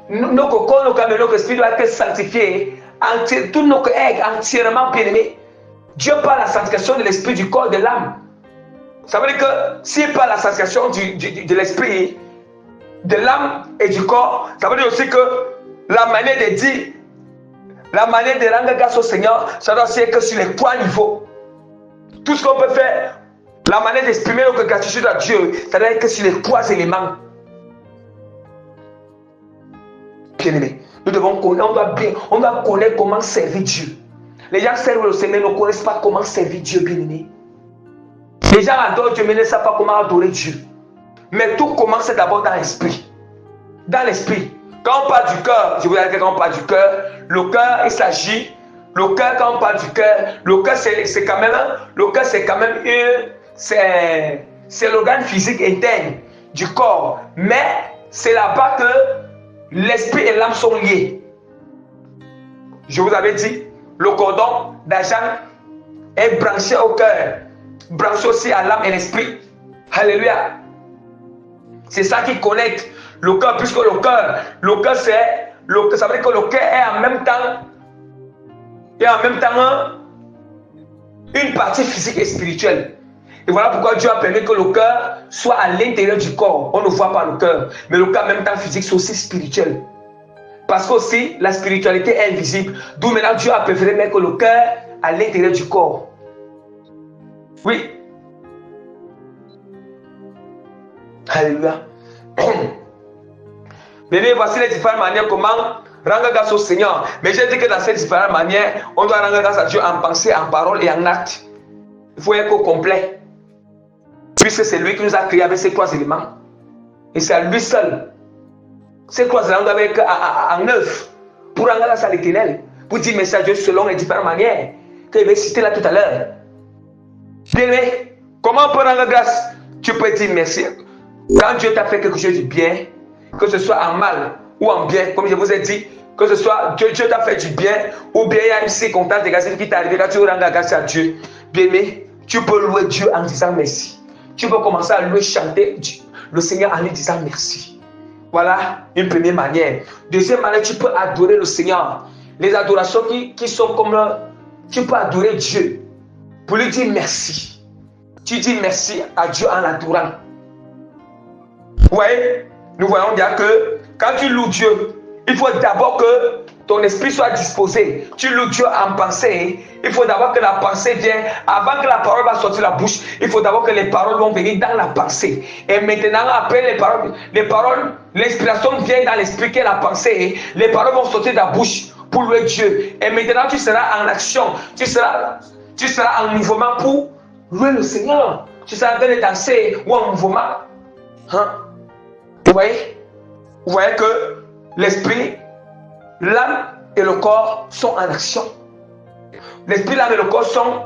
et notre esprit doit être sanctifié. Tout notre être entièrement bien-aimé. Dieu parle la sanctification de l'esprit, du corps, de l'âme. Ça veut dire que s'il parle la sanctification de l'esprit, de l'âme et du corps, ça veut dire aussi que la manière de dire, la manière de rendre grâce au Seigneur, ça doit aussi être sur les trois niveaux. Tout ce qu'on peut faire, la manière d'exprimer notre gratitude à Dieu, ça doit être sur les trois éléments. Bien aimé, nous devons connaître, on doit connaître comment servir Dieu. Les gens servent le Seigneur, ne connaissent pas comment servir Dieu, bien aimé. Les gens adorent Dieu, mais ne savent pas comment adorer Dieu. Mais tout commence d'abord dans l'esprit. Dans l'esprit. Quand on parle du cœur, je vous dis que quand on parle du cœur, le cœur, il s'agit. Le cœur, quand on parle du cœur, le cœur, c'est quand même c'est l'organe physique interne du corps. Mais c'est là-bas que l'esprit et l'âme sont liés. Je vous avais dit, le cordon d'argent est branché au cœur, branché aussi à l'âme et l'esprit. Alléluia. C'est ça qui connecte le cœur, puisque le cœur, ça veut dire que le cœur est en même temps une partie physique et spirituelle. Et voilà pourquoi Dieu a permis que le cœur soit à l'intérieur du corps. On ne voit pas le cœur, mais le cœur en même temps physique, c'est aussi spirituel. Parce qu'aussi, la spiritualité est invisible. D'où maintenant Dieu a préféré mettre le cœur à l'intérieur du corps. Oui. Alléluia. Bébé, voici les différentes manières comment rendre grâce au Seigneur. Mais j'ai dit que dans ces différentes manières, on doit rendre grâce à Dieu en pensée, en parole et en acte. Il faut être complet. Puisque c'est lui qui nous a créés avec ces trois éléments. Et c'est à lui seul. Ces trois éléments doivent être en œuvre pour rendre grâce à l'Éternel. Pour dire merci à Dieu selon les différentes manières que je vais citer là tout à l'heure. Bien, mais comment on peut rendre grâce? Tu peux dire merci. Quand Dieu t'a fait quelque chose de bien, que ce soit en mal ou en bien, comme je vous ai dit, que ce soit Dieu t'a fait du bien, ou bien il y a une circonstance négative qui t'est arrivée, quand tu rends grâce à Dieu, bien, mais tu peux louer Dieu en disant merci. Tu peux commencer à louer, chanter le Seigneur en lui disant merci. Voilà une première manière. Deuxième manière, tu peux adorer le Seigneur. Les adorations qui sont comme tu peux adorer Dieu pour lui dire merci. Tu dis merci à Dieu en l'adorant. Vous voyez, nous voyons bien que quand tu loues Dieu, il faut d'abord que ton esprit soit disposé. Tu loues Dieu en pensée. Il faut d'abord que la pensée vienne. Avant que la parole va sortir de la bouche, il faut d'abord que les paroles vont venir dans la pensée. Et maintenant, après les paroles, l'inspiration vient dans l'esprit qui est la pensée. Les paroles vont sortir de la bouche pour louer Dieu. Et maintenant, tu seras en action. Tu seras en mouvement pour louer le Seigneur. Tu seras en train de danser ou en mouvement. Hein? Vous voyez que l'esprit, l'âme et le corps sont en action. L'esprit, l'âme et le corps sont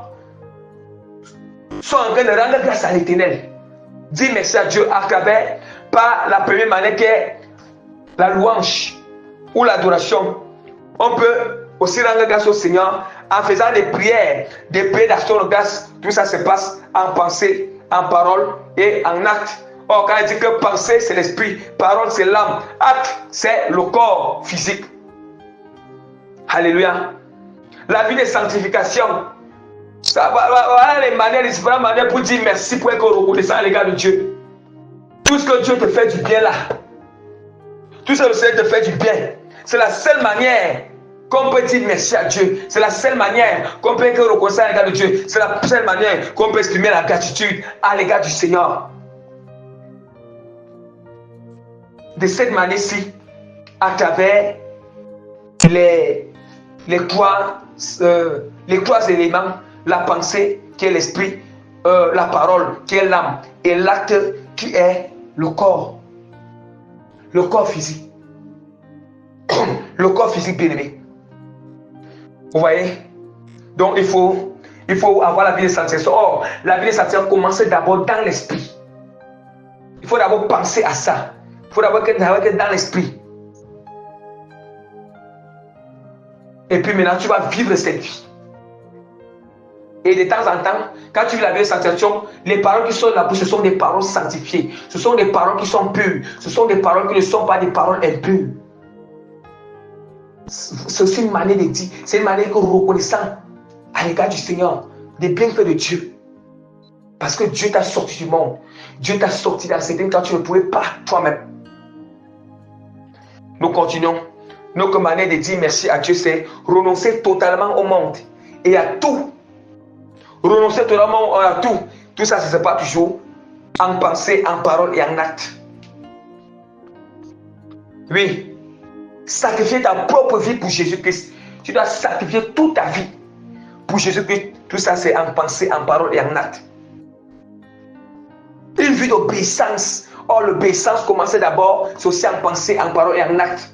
en train de rendre grâce à l'Éternel. Dis merci à Dieu à travers, par la première manière qui est la louange ou l'adoration. On peut aussi rendre grâce au Seigneur en faisant des prières d'action de grâce. Tout ça se passe en pensée, en parole et en acte. Or, quand il dit que pensée, c'est l'esprit, parole, c'est l'âme, acte, c'est le corps physique. Alléluia. La vie de sanctification. Voilà les manières, les différentes manières pour dire merci, pour être reconnaissant à l'égard de Dieu. Tout ce que Dieu te fait du bien là, tout ce que le Seigneur te fait du bien, c'est la seule manière qu'on peut dire merci à Dieu. C'est la seule manière qu'on peut être reconnaissant à l'égard de Dieu. C'est la seule manière qu'on peut exprimer la gratitude à l'égard du Seigneur. De cette manière-ci, à travers les trois éléments, la pensée qui est l'esprit, la parole qui est l'âme et l'acte qui est le corps physique. Le corps physique bien aimé. Vous voyez? Donc il faut avoir la vie de sanctification. Or, la vie de sanctification commence d'abord dans l'esprit. Il faut d'abord penser à ça. Il faut d'abord être dans l'esprit. Et puis maintenant, tu vas vivre cette vie. Et de temps en temps, quand tu vis la Bible sanctification, les paroles qui sont de la bouche, ce sont des paroles sanctifiées. Ce sont des paroles qui sont pures. Ce sont des paroles qui ne sont pas des paroles impures. C'est aussi une manière de dire, c'est une manière de reconnaissant à l'égard du Seigneur, des bienfaits de Dieu. Parce que Dieu t'a sorti du monde. Dieu t'a sorti dans certaines quand tu ne pouvais pas toi-même. Nous continuons. Notre manière de dire merci à Dieu, c'est renoncer totalement au monde et à tout. Renoncer totalement à tout. Tout ça, ce ne se passe pas toujours en pensée, en parole et en acte. Oui. Sacrifier ta propre vie pour Jésus-Christ. Tu dois sacrifier toute ta vie pour Jésus-Christ. Tout ça, c'est en pensée, en parole et en acte. Une vie d'obéissance. Or, l'obéissance commençait d'abord, c'est aussi en pensée, en parole et en acte.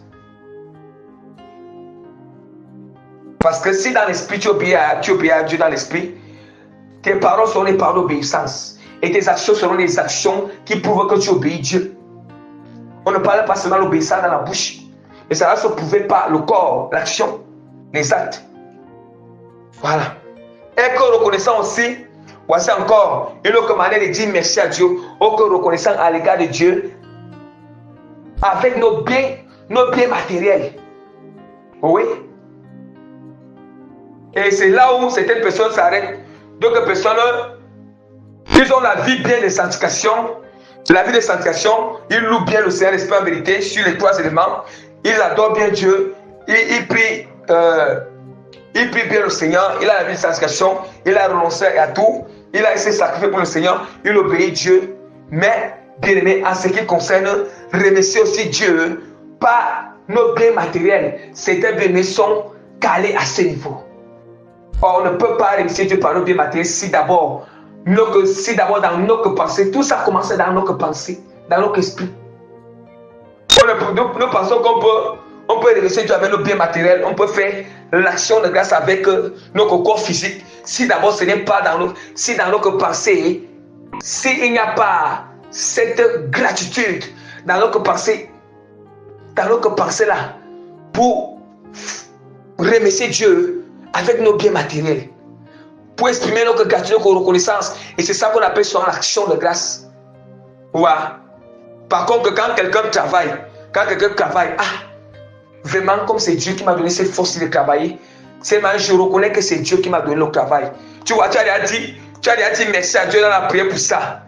Parce que si dans l'esprit, tu obéis à Dieu dans l'esprit, tes paroles seront des paroles d'obéissance. Et tes actions seront des actions qui prouvent que tu obéis Dieu. On ne parle pas seulement l'obéissance dans la bouche, mais ça va se prouver par le corps, l'action, les actes. Voilà. Et que reconnaissant aussi, voici encore une autre manière de dire merci à Dieu, ou que reconnaissant à l'égard de Dieu, avec nos biens matériels. Oui. Et c'est là où certaines personnes s'arrêtent. D'autres personnes, ils ont la vie bien de sanctification. La vie de sanctification, ils louent bien le Seigneur, l'Esprit en vérité, sur les 3 éléments. Ils adorent bien Dieu. Ils prient bien le Seigneur. Il a la vie de sanctification. Il a renoncé à tout. Il a essayé de sacrifier pour le Seigneur. Il obéit Dieu. Mais, bien aimé, en ce qui concerne, remercier aussi Dieu par nos biens matériels. Certains biens sont calés à ce niveau. Or, on ne peut pas remercier Dieu par nos biens matériels si d'abord dans notre pensée, tout ça commence dans notre pensée, dans notre esprit. Nous pensons qu'on peut remercier Dieu avec nos biens matériels, on peut faire l'action de grâce avec notre corps physique. Si d'abord ce n'est pas dans notre pensée, s'il n'y a pas cette gratitude dans notre pensée là, pour remercier Dieu avec nos biens matériels, pour exprimer notre gratitude, notre reconnaissance. Et c'est ça qu'on appelle sur l'action de grâce. Ouais. Par contre, quand quelqu'un travaille, vraiment, comme c'est Dieu qui m'a donné cette force de travailler, je reconnais que c'est Dieu qui m'a donné le travail. Tu vois, tu as déjà dit merci à Dieu dans la prière pour ça.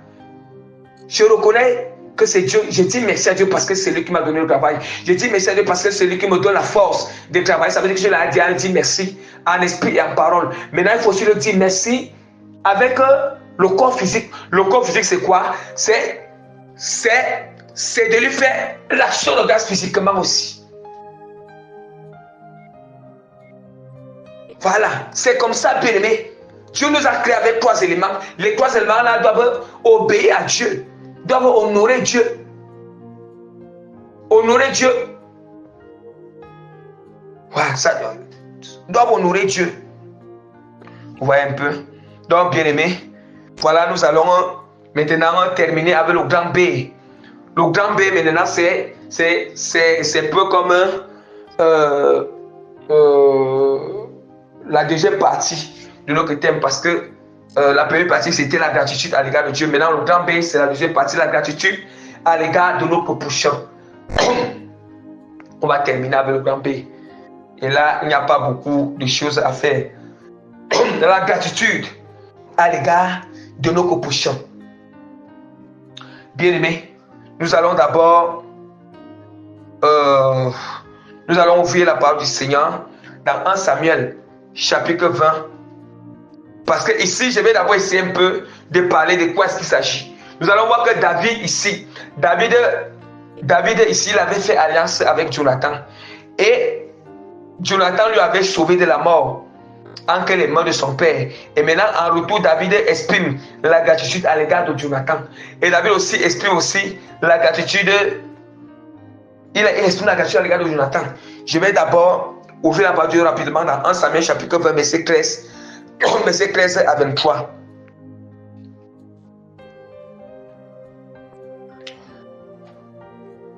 Je reconnais que c'est Dieu. Je dis merci à Dieu parce que c'est lui qui m'a donné le travail. Je dis merci à Dieu parce que c'est lui qui me donne la force de travailler. Ça veut dire que je l'ai dit merci en esprit et en parole. Maintenant, il faut aussi le dire merci avec le corps physique. Le corps physique, c'est quoi? C'est de lui faire l'action de grâce physiquement aussi. Voilà, c'est comme ça, bien aimé. Dieu nous a créés avec 3 éléments. Les 3 éléments-là doivent obéir à Dieu, doivent honorer Dieu. Honorer Dieu. Voilà, ça doit honorer Dieu. Vous voyez un peu? Donc, bien aimé, voilà, nous allons maintenant terminer avec le grand B. Le grand B, maintenant, c'est un peu comme la deuxième partie de notre thème, parce que la première partie, c'était la gratitude à l'égard de Dieu. Maintenant, le grand B, c'est la deuxième partie, la gratitude à l'égard de nos prochains. On va terminer avec le grand B. Et là, il n'y a pas beaucoup de choses à faire. La gratitude à l'égard de nos prochains. Bien aimé, nous allons d'abord ouvrir la parole du Seigneur dans 1 Samuel chapitre 20. Parce que ici, je vais d'abord essayer un peu de parler de quoi est-ce qu'il s'agit. Nous allons voir que David ici, il avait fait alliance avec Jonathan. Et Jonathan lui avait sauvé de la mort entre les mains de son père. Et maintenant, en retour, David exprime la gratitude à l'égard de Jonathan. Et David aussi exprime aussi la gratitude. Il exprime la gratitude à l'égard de Jonathan. Je vais d'abord ouvrir la parole de Dieu rapidement dans 1 Samuel chapitre 20, verset 13. Verset 13 à 23.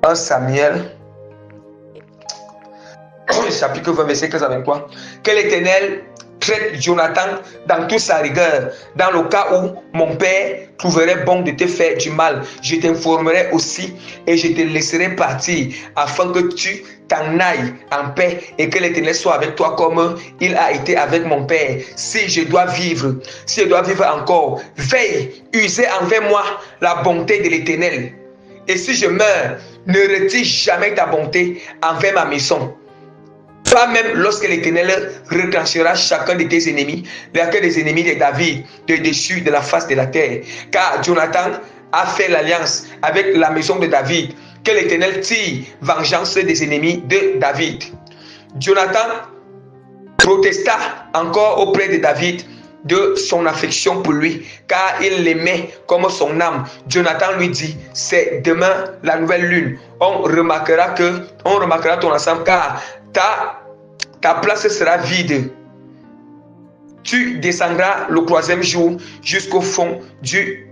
« 1 Samuel, chapitre 20, verset 13 à 23. Que l'Éternel traite Jonathan dans toute sa rigueur. Dans le cas où mon père trouverait bon de te faire du mal, je t'informerai aussi et je te laisserai partir afin que tu t'en ailles en paix et que l'Éternel soit avec toi comme il a été avec mon père. Si je dois vivre encore, veille, usez envers moi la bonté de l'Éternel. Et si je meurs, ne retire jamais ta bonté envers ma maison. Pas même lorsque l'Éternel retranchera chacun de tes ennemis, chacun des ennemis de David, de dessus de la face de la terre. Car Jonathan a fait l'alliance avec la maison de David, que l'Éternel tire vengeance des ennemis de David. Jonathan protesta encore auprès de David de son affection pour lui, car il l'aimait comme son âme. Jonathan lui dit, c'est demain la nouvelle lune. On remarquera ton ensemble, car ta place sera vide. Tu descendras le 3e jour jusqu'au fond du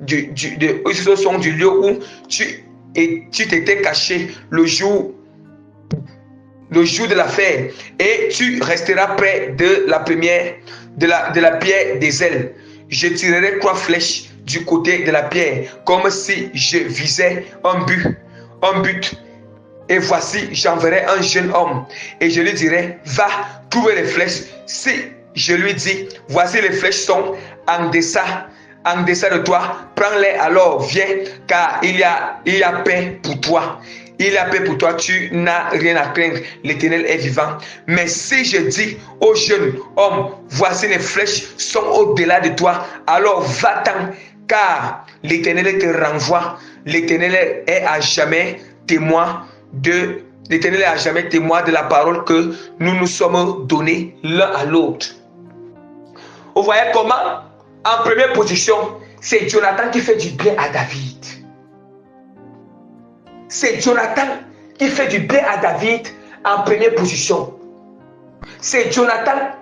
lieu où tu t'étais caché le jour de l'affaire, et tu resteras près de la pierre des ailes. Je tirerai 3 flèches du côté de la pierre, comme si je visais un but. Et voici, j'enverrai un jeune homme et je lui dirai, va trouver les flèches. Si je lui dis, voici les flèches sont en deçà de toi, prends-les alors, viens, car il y a paix pour toi. Il y a paix pour toi, tu n'as rien à craindre, l'Éternel est vivant. Mais si je dis au jeune homme, voici les flèches sont au-delà de toi, alors va-t'en, car l'Éternel te renvoie. L'Éternel est à jamais témoin de la parole que nous nous sommes donnés l'un à l'autre. Vous voyez comment, en première position, c'est Jonathan qui fait du bien à David. C'est Jonathan qui fait du bien à David en première position. C'est Jonathan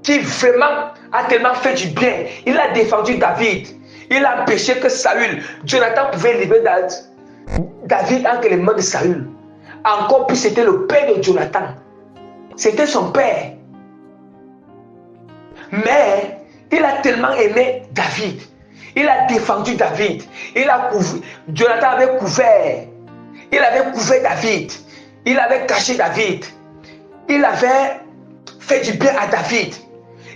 qui vraiment a tellement fait du bien. Il a défendu David. Il a empêché que Saül, Jonathan pouvait livrer David entre les mains de Saül. Encore plus, c'était le père de Jonathan. C'était son père. Mais il a tellement aimé David. Il a défendu David. Jonathan avait couvert. Il avait couvert David. Il avait caché David. Il avait fait du bien à David.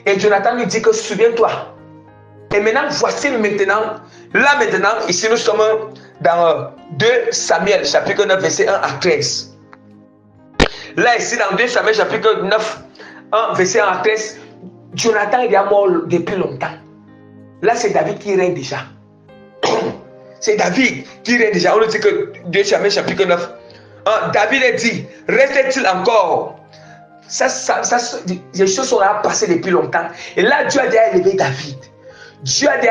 Et Jonathan lui dit que souviens-toi. Et maintenant, voici maintenant, ici nous sommes dans 2 Samuel, chapitre 9, verset 1 à 13. Là, ici, dans 2 Samuel, chapitre 9, 1, verset 1 à 13, Jonathan est mort depuis longtemps. Là, c'est David qui règne déjà. C'est David qui règne déjà. On nous dit que 2 Samuel, chapitre 9, 1, David a dit, reste-t-il encore? Les choses sont là passées depuis longtemps. Et là, Dieu a déjà élevé David. David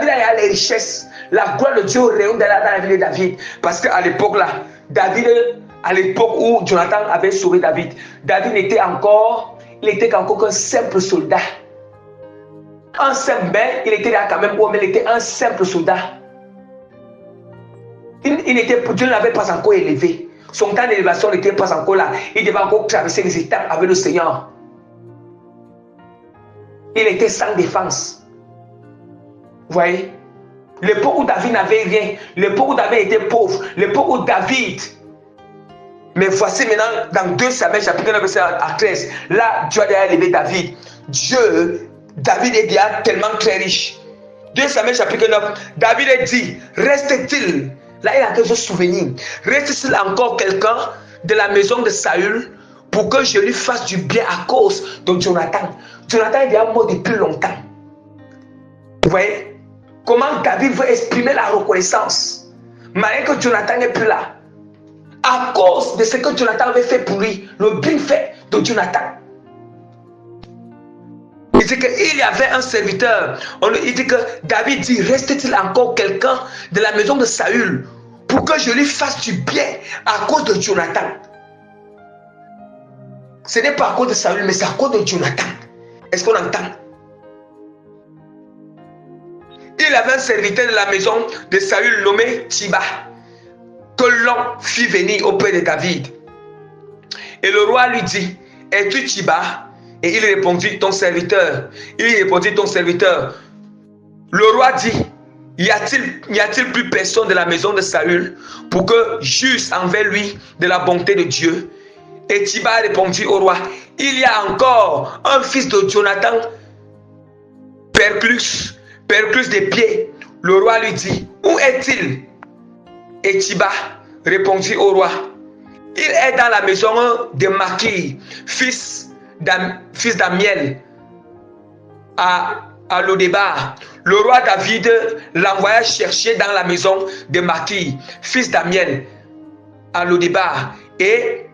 a les richesses, la gloire de Dieu rayonne dans la vie de David. Parce qu'à l'époque là, à l'époque où Jonathan avait sauvé David, David n'était encore qu'un simple soldat. Il était là quand même, mais il était un simple soldat. Dieu ne l'avait pas encore élevé. Son temps d'élévation n'était pas encore là. Il devait encore traverser les étapes avec le Seigneur. Il était sans défense. Vous voyez? L'époque où David n'avait rien, l'époque où David était pauvre, l'époque où David. Mais voici maintenant dans 2 Samuel chapitre 9 verset 13. Là, Dieu a déjà élevé David. David est déjà tellement très riche. 2 Samuel chapitre 9, David a dit, reste-t-il, là il a quelques souvenirs, reste-t-il encore quelqu'un de la maison de Saül pour que je lui fasse du bien à cause de Jonathan? Jonathan est déjà mort depuis longtemps. Vous voyez comment David veut exprimer la reconnaissance malgré que Jonathan n'est plus là, à cause de ce que Jonathan avait fait pour lui, le bienfait de Jonathan. Il dit qu'il y avait un serviteur. Il dit que David dit, reste-t-il encore quelqu'un de la maison de Saül pour que je lui fasse du bien à cause de Jonathan? Ce n'est pas à cause de Saül, mais c'est à cause de Jonathan. Est-ce qu'on entend? Il avait un serviteur de la maison de Saül nommé Tiba, que l'on fit venir auprès de David. Et le roi lui dit, es-tu Tiba? Et il répondit, ton serviteur. Il répondit, ton serviteur. Le roi dit, y a-t-il plus personne de la maison de Saül pour que juge envers lui de la bonté de Dieu? Et Tchiba répondit au roi, il y a encore un fils de Jonathan, Perclus des pieds. Le roi lui dit, où est-il? Et Tchiba répondit au roi, il est dans la maison de Maki, fils d'Amiel, à Lodébar. Le roi David l'envoya chercher dans la maison de Maki, fils d'Amiel, à Lodébar. Et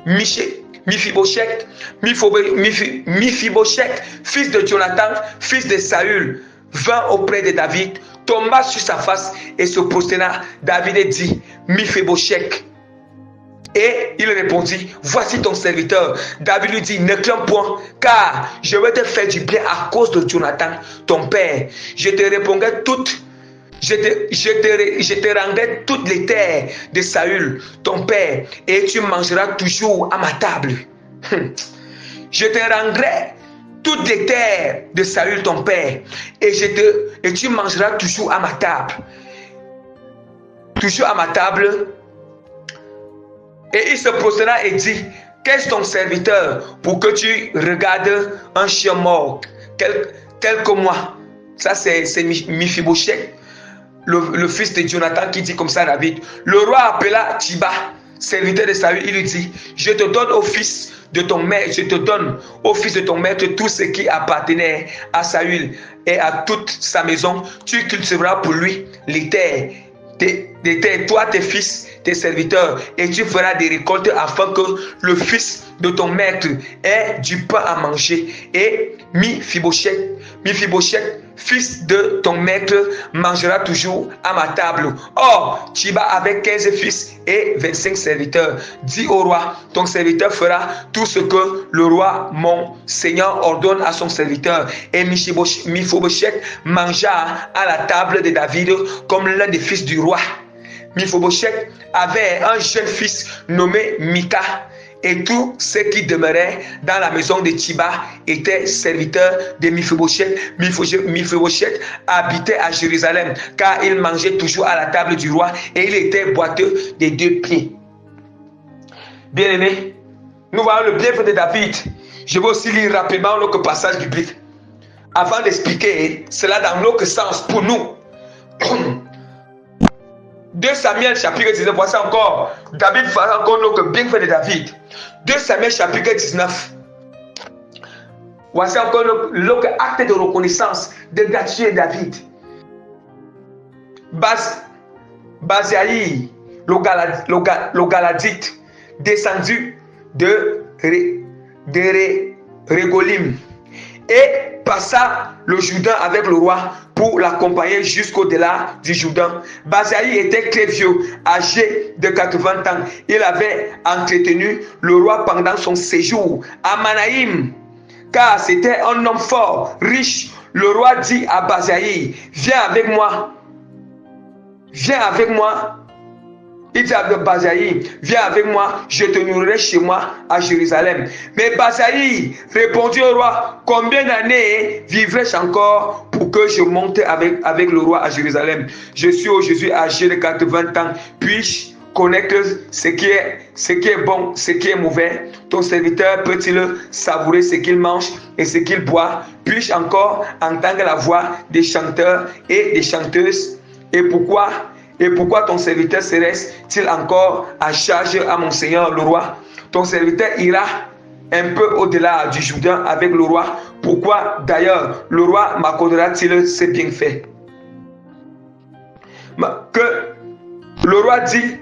Mephibosheth, fils de Jonathan, fils de Saül, vint auprès de David, tomba sur sa face et se prosterna. David dit, Mephibosheth. Et il répondit, voici ton serviteur. David lui dit, ne crains point, car je vais te faire du bien à cause de Jonathan, ton père. Je te rendrai toutes les terres de Saül, ton père, et tu mangeras toujours à ma table. Je te rendrai toutes les terres de Saül, ton père, et tu mangeras toujours à ma table. Toujours à ma table. Et il se prosterna et dit, qu'est-ce ton serviteur pour que tu regardes un chien mort tel que moi? Ça c'est Mephibosheth, le fils de Jonathan, qui dit comme ça à David. Le roi appela Tchiba, serviteur de Saül. Il lui dit, je te donne au fils de ton maître, tout ce qui appartenait à Saül et à toute sa maison. Tu cultiveras pour lui les terres. Toi, tes fils, tes serviteurs, et tu feras des récoltes afin que le fils de ton maître ait du pain à manger. Et Mephibosheth, fils de ton maître, mangera toujours à ma table. Or, Tchiba avait 15 fils et 25 serviteurs. Dis au roi, ton serviteur fera tout ce que le roi, mon Seigneur, ordonne à son serviteur. Et Mephibosheth mangea à la table de David comme l'un des fils du roi. Mephibosheth avait un jeune fils nommé Mika. Et tous ceux qui demeuraient dans la maison de Tchiba étaient serviteurs de Mephibosheth. Mephibosheth habitait à Jérusalem, car il mangeait toujours à la table du roi et il était boiteux des 2 pieds. Bien-aimés, nous voyons le bienfait de David. Je vais aussi lire rapidement l'autre passage biblique avant d'expliquer cela dans l'autre sens pour nous. 2 Samuel chapitre 19, voici encore, David fera encore l'autre bienfait de David. 2 Samuel chapitre 19. Voici encore l'autre acte de reconnaissance de gratitude de David. Basaï, le Galadite, descendu de Régolim, et passa le Jourdain avec le roi pour l'accompagner jusqu'au-delà du Jourdain. Basaï était très vieux, âgé de 80 ans. Il avait entretenu le roi pendant son séjour à Manaïm, car c'était un homme fort, riche. Le roi dit à Basaï, viens avec moi. Viens avec moi. Il dit à Basaï, viens avec moi, je te nourrirai chez moi à Jérusalem. Mais Basaï répondit au roi, combien d'années vivrai-je encore pour que je monte avec le roi à Jérusalem? Je suis aujourd'hui âgé de 80 ans. Puis-je connaître ce qui est bon, ce qui est mauvais? Ton serviteur peut-il savourer ce qu'il mange et ce qu'il boit? Puis-je encore entendre la voix des chanteurs et des chanteuses? Et pourquoi ton serviteur serait-il encore à charge à mon Seigneur le roi? Ton serviteur ira un peu au-delà du Jourdain avec le roi. Pourquoi d'ailleurs le roi m'accordera-t-il ses bienfaits? Que le roi dit,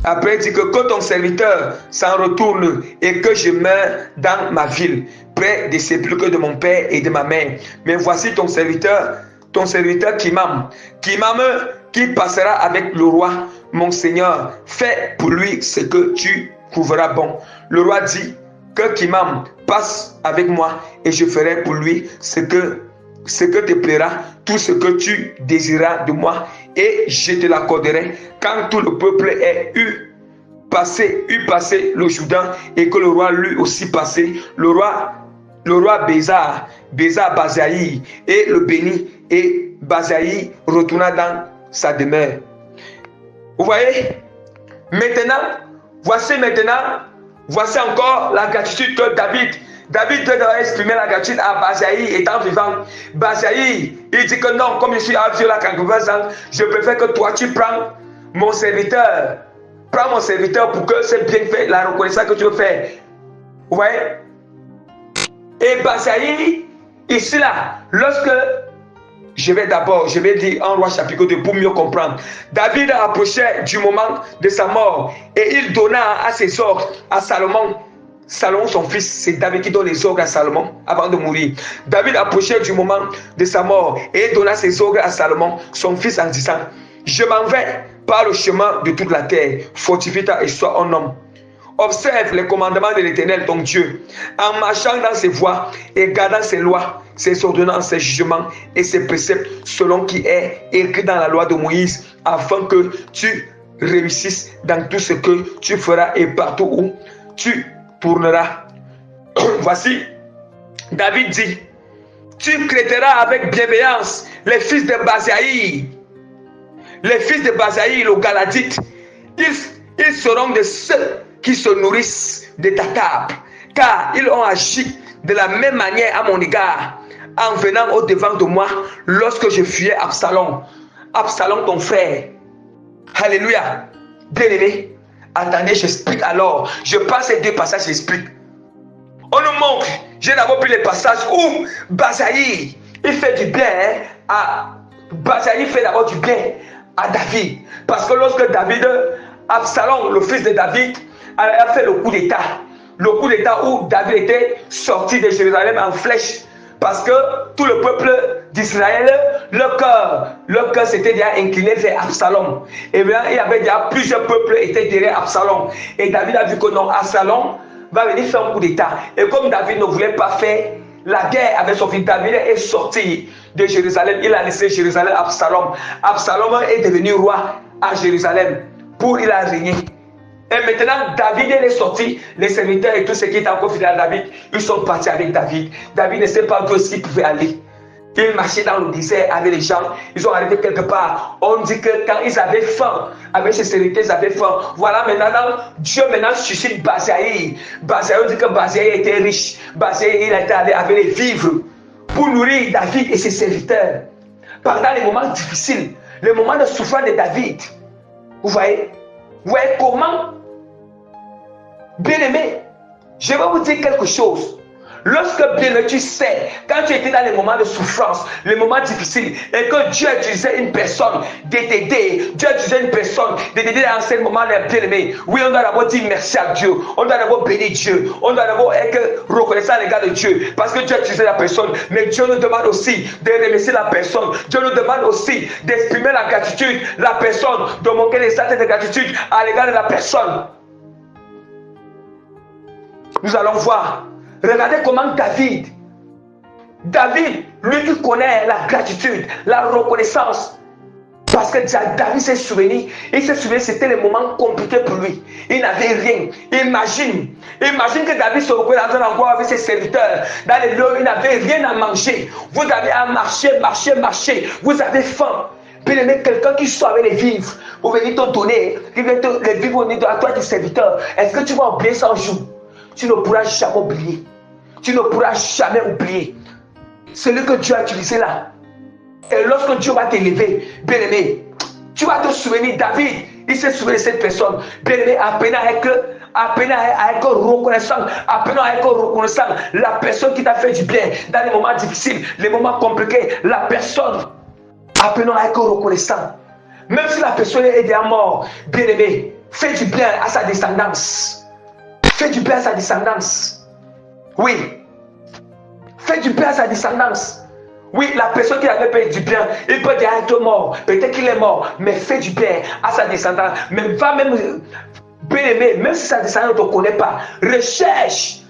après dit que ton serviteur s'en retourne et que je meure dans ma ville, près des sépulcres de mon père et de ma mère. Mais voici ton serviteur Kimam, qui passera avec le roi, mon Seigneur. Fais pour lui ce que tu trouveras bon. Le roi dit que Kimam passe avec moi et je ferai pour lui ce que te plaira, tout ce que tu désireras de moi, et je te l'accorderai quand tout le peuple ait eu passé le Jourdain et que le roi lui aussi passé. Le roi le roi baisa Basaï et le bénit, et Basaï retourna dans sa demeure. Vous voyez? Voici encore la gratitude que David doit exprimer la gratitude à Basaï étant vivant. Basaï, il dit que non, comme je suis à Dieu là, je préfère que toi tu prends mon serviteur. Prends mon serviteur pour que c'est bien fait, la reconnaissance que tu veux faire. Vous voyez? Et Basaï, ici là, lorsque je vais dire en roi chapitre 2 pour mieux comprendre. David approchait du moment de sa mort et il donna à ses ordres à Salomon. Salomon, son fils, c'est David qui donne les ordres à Salomon avant de mourir. David approchait du moment de sa mort et il donna ses ordres à Salomon, son fils, en disant: je m'en vais par le chemin de toute la terre, fortifie-toi et sois un homme. Observe les commandements de l'Éternel, ton Dieu, en marchant dans ses voies et gardant ses lois, ses ordonnances, ses jugements et ses préceptes, selon qui est écrit dans la loi de Moïse, afin que tu réussisses dans tout ce que tu feras et partout où tu tourneras. Voici, David dit: tu traiteras avec bienveillance les fils de Basaï. Les fils de Basaï, le Galadite, ils seront de ceux qui se nourrissent de ta table, car ils ont agi de la même manière à mon égard, en venant au devant de moi lorsque je fuyais Absalom. Absalom, ton frère. Alléluia. Bien-aimé, attendez, j'explique alors. Je passe ces deux passages, j'explique. On nous montre, j'ai d'abord pris les passages où Basaï, il fait du bien Basaï fait d'abord du bien à David. Parce que lorsque Absalom, le fils de David, a fait le coup d'état. Le coup d'état où David était sorti de Jérusalem en flèche. Parce que tout le peuple d'Israël, leur cœur s'était déjà incliné vers Absalom. Et bien, il y avait déjà plusieurs peuples qui étaient derrière Absalom. Et David a vu que non, Absalom va venir faire un coup d'état. Et comme David ne voulait pas faire la guerre avec son fils, David est sorti de Jérusalem. Il a laissé Jérusalem à Absalom. Absalom est devenu roi à Jérusalem. Il a régné. Et maintenant, David est sorti, les serviteurs et tous ceux qui étaient encore fidèles à David, ils sont partis avec David. David ne sait pas où est-ce qu'il pouvait aller. Il marchait dans le désert avec les gens, ils ont arrivé quelque part. On dit que quand ils avaient faim, avec ces serviteurs, ils avaient faim. Voilà, maintenant, Dieu suscite Basaï. Basaï, on dit que Basaï était riche. Basaï, il était allé avec les vivres pour nourrir David et ses serviteurs. Pendant les moments difficiles, les moments de souffrance de David. Vous voyez comment? Bien-aimé, je vais vous dire quelque chose. Lorsque bien tu sais, quand tu étais dans les moments de souffrance, les moments difficiles, et que Dieu utilisait une personne de t'aider, Dieu utilisait une personne de t'aider dans ces moments bien-aimés, oui, on doit d'abord dire merci à Dieu, on doit d'abord bénir Dieu, on doit d'abord être reconnaissant à l'égard de Dieu, parce que Dieu a utilisé la personne, mais Dieu nous demande aussi de remercier la personne, Dieu nous demande aussi d'exprimer la gratitude, la personne, de manquer les actes de gratitude à l'égard de la personne. Nous allons voir. Regardez comment David, lui qui connaît la gratitude, la reconnaissance, parce que David s'est souvenu, c'était les moments compliqués pour lui. Il n'avait rien. Imagine que David se retrouvait dans un endroit avec ses serviteurs, dans les lieux où il n'avait rien à manger. Vous avez à marcher, vous avez faim. Bien aimé, quelqu'un qui soit avec les vivres, pour venir te donner, qui vient les vivres à toi du serviteur, est-ce que tu vas oublier ça un jour? Tu ne pourras jamais oublier. Tu ne pourras jamais oublier celui que Dieu a utilisé là. Et lorsque Dieu va t'élever, bien-aimé, tu vas te souvenir, David, il s'est souvenu de cette personne. Bien-aimé, apprenant à être reconnaissant, la personne qui t'a fait du bien dans les moments difficiles, les moments compliqués, la personne, apprenons à être reconnaissant. Même si la personne est déjà morte, bien-aimé, fais du bien à sa descendance. Fais du bien à sa descendance. Oui. Fais du bien à sa descendance. Oui, la personne qui avait fait du bien, il peut déjà être mort. Peut-être qu'il est mort, mais fais du bien à sa descendance. Mais va même, bien aimé, même si sa descendance ne te connaît pas, recherche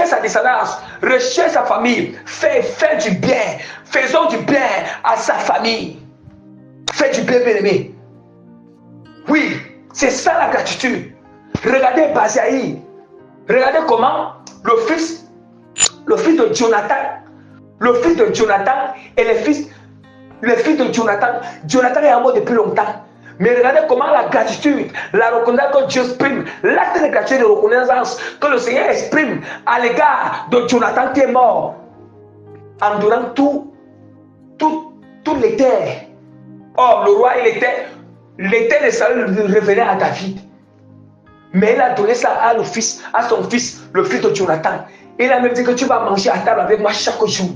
sa descendance, recherche sa famille. Fais du bien. Faisons du bien à sa famille. Fais du bien, bien aimé. Oui, c'est ça la gratitude. Regardez Basaï. Regardez comment le fils le fils de Jonathan. Le fils de Jonathan et le fils de Jonathan. Jonathan est mort depuis longtemps. Mais regardez comment la gratitude, la reconnaissance que Dieu exprime, l'acte de gratitude et de reconnaissance que le Seigneur exprime à l'égard de Jonathan qui est mort, en donnant tout les terres. Or, le roi, les terres de Saül revenaient à David. Mais il a donné ça à son fils, le fils de Jonathan. Il a même dit que tu vas manger à table avec moi chaque jour.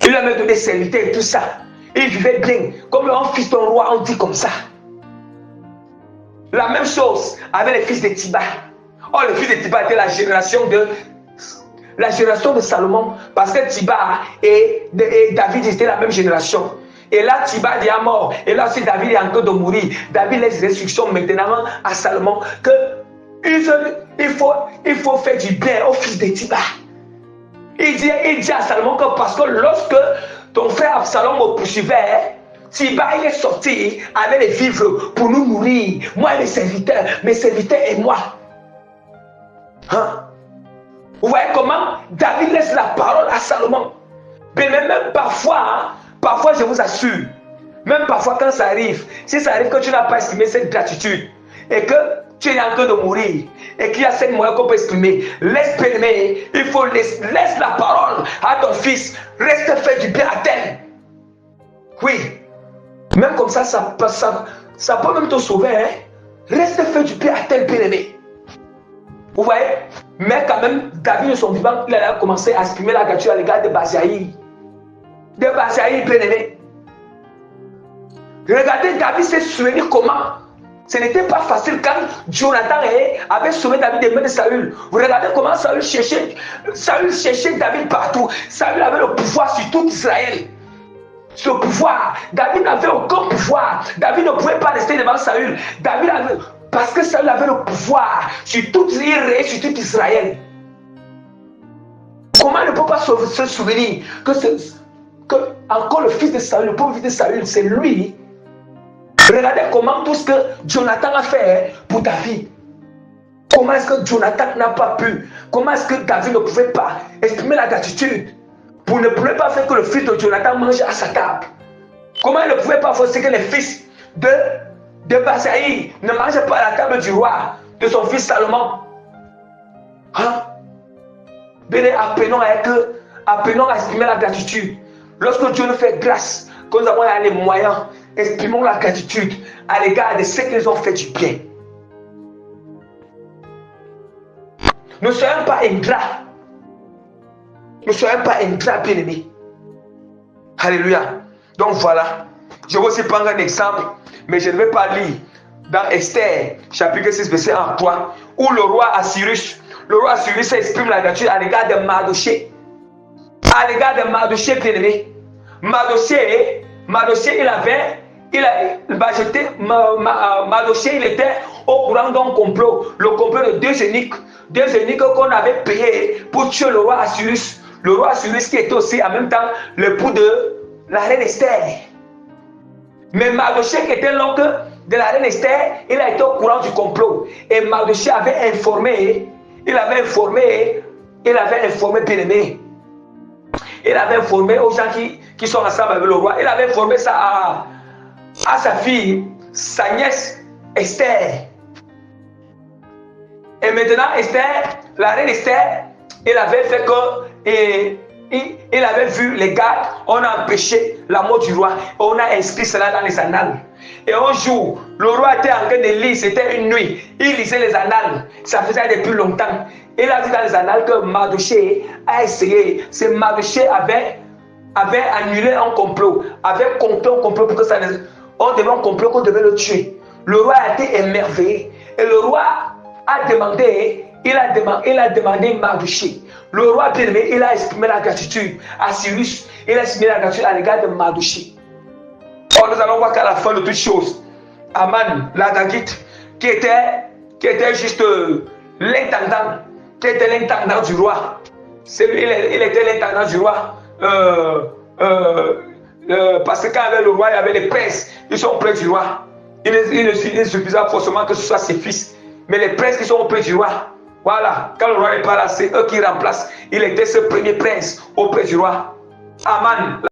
Il a même donné ses serviteurs et tout ça. Il vivait bien. Comme un fils d'un roi, on dit comme ça. La même chose avec les fils de Tiba. Oh, le fils de Tiba était la génération de Salomon. Parce que Tiba et David étaient la même génération. Et là, Tiba est à mort. Et là aussi, David est en train de mourir. David laisse des instructions maintenant à Salomon que il faut faire du bien au fils de Tiba. Il dit à Salomon que parce que lorsque ton frère Absalom me poursuivait, Tiba il est sorti avec les vivres pour nous nourrir. Moi et mes serviteurs et moi. Hein? Vous voyez comment David laisse la parole à Salomon. Mais même parfois je vous assure, même parfois quand ça arrive, si ça arrive que tu n'as pas exprimé cette gratitude et que tu es en train de mourir et qu'il y a 5 moyens qu'on peut exprimer, laisse permettre, il faut laisse la parole à ton fils, reste faire du bien à tel. Oui, même comme ça peut même te sauver. Hein? Reste faire du bien à tel bien-aimé. Vous voyez? Mais quand même, David de son vivant, il a commencé à exprimer la gratitude à l'égard de Basaï. De Basaï bien-aimé. Regardez, David s'est souvenu comment. Ce n'était pas facile quand Jonathan avait sauvé David des mains de Saül. Vous regardez comment Saül cherchait David partout. Saül avait le pouvoir sur tout Israël. Ce pouvoir, David n'avait aucun pouvoir. David ne pouvait pas rester devant Saül. Parce que Saül avait le pouvoir sur tout Israël. Comment il ne peut pas se souvenir que encore le fils de Saül, le pauvre fils de Saül, c'est lui. Regardez comment tout ce que Jonathan a fait pour David. Comment est-ce que Jonathan n'a pas pu? Comment est-ce que David ne pouvait pas exprimer la gratitude pour ne pouvait pas faire que le fils de Jonathan mange à sa table? Comment il ne pouvait pas forcer que les fils de Basaï ne mangent pas à la table du roi, de son fils Salomon? Hein? Bien, apprenons à exprimer la gratitude. Lorsque Dieu nous fait grâce, que nous avons les moyens, exprimons la gratitude à l'égard de ceux qui nous ont fait du bien. Ne soyons pas ingrats. Ne soyons pas ingrats, bien-aimés. Alléluia. Donc voilà. Je vais aussi prendre un exemple, mais je ne vais pas lire. Dans Esther, chapitre 6, verset 1 à 3, où le roi Assyrus exprime la gratitude à l'égard de Mardoché. À l'égard de Mardoché, bien-aimé. Mardoché, Mardoché, il était au courant d'un complot, le complot de deux eunuques qu'on avait payés pour tuer le roi Assyrus. Le roi Assyrus qui était aussi en même temps l'époux de la reine Esther. Mais Mardoché, qui était l'oncle de la reine Esther, il a été au courant du complot. Et Mardoché avait informé, bien-aimé. Il avait informé aux gens qui sont ensemble avec le roi. Il avait informé ça à sa fille, sa nièce Esther. Et maintenant, la reine Esther, il avait fait que il avait vu les gardes, on a empêché la mort du roi. On a inscrit cela dans les annales. Et un jour, le roi était en train de lire, c'était une nuit. Il lisait les annales, ça faisait depuis longtemps. Il a dit dans les annales que Mardoché a essayé. C'est Mardoché avait annulé un complot, avait compté un complot pour que ça ne... On devait un complot qu'on devait le tuer. Le roi a été émerveillé. Et le roi a demandé, il a demandé Mardoché. Le roi bien-aimé, il a exprimé la gratitude à Cyrus. Il a exprimé la gratitude à l'égard de Mardoché. Or, nous allons voir qu'à la fin de toutes choses, Aman, l'Agagite, qui était juste l'intendant, du roi. Il était l'intendant du roi. Parce que quand il y avait le roi, il y avait les princes, ils sont près du roi. Il ne suffisait pas forcément que ce soit ses fils, mais les princes qui sont auprès du roi. Voilà, quand le roi n'est pas là, c'est eux qui remplacent. Il était ce premier prince auprès du roi. Aman.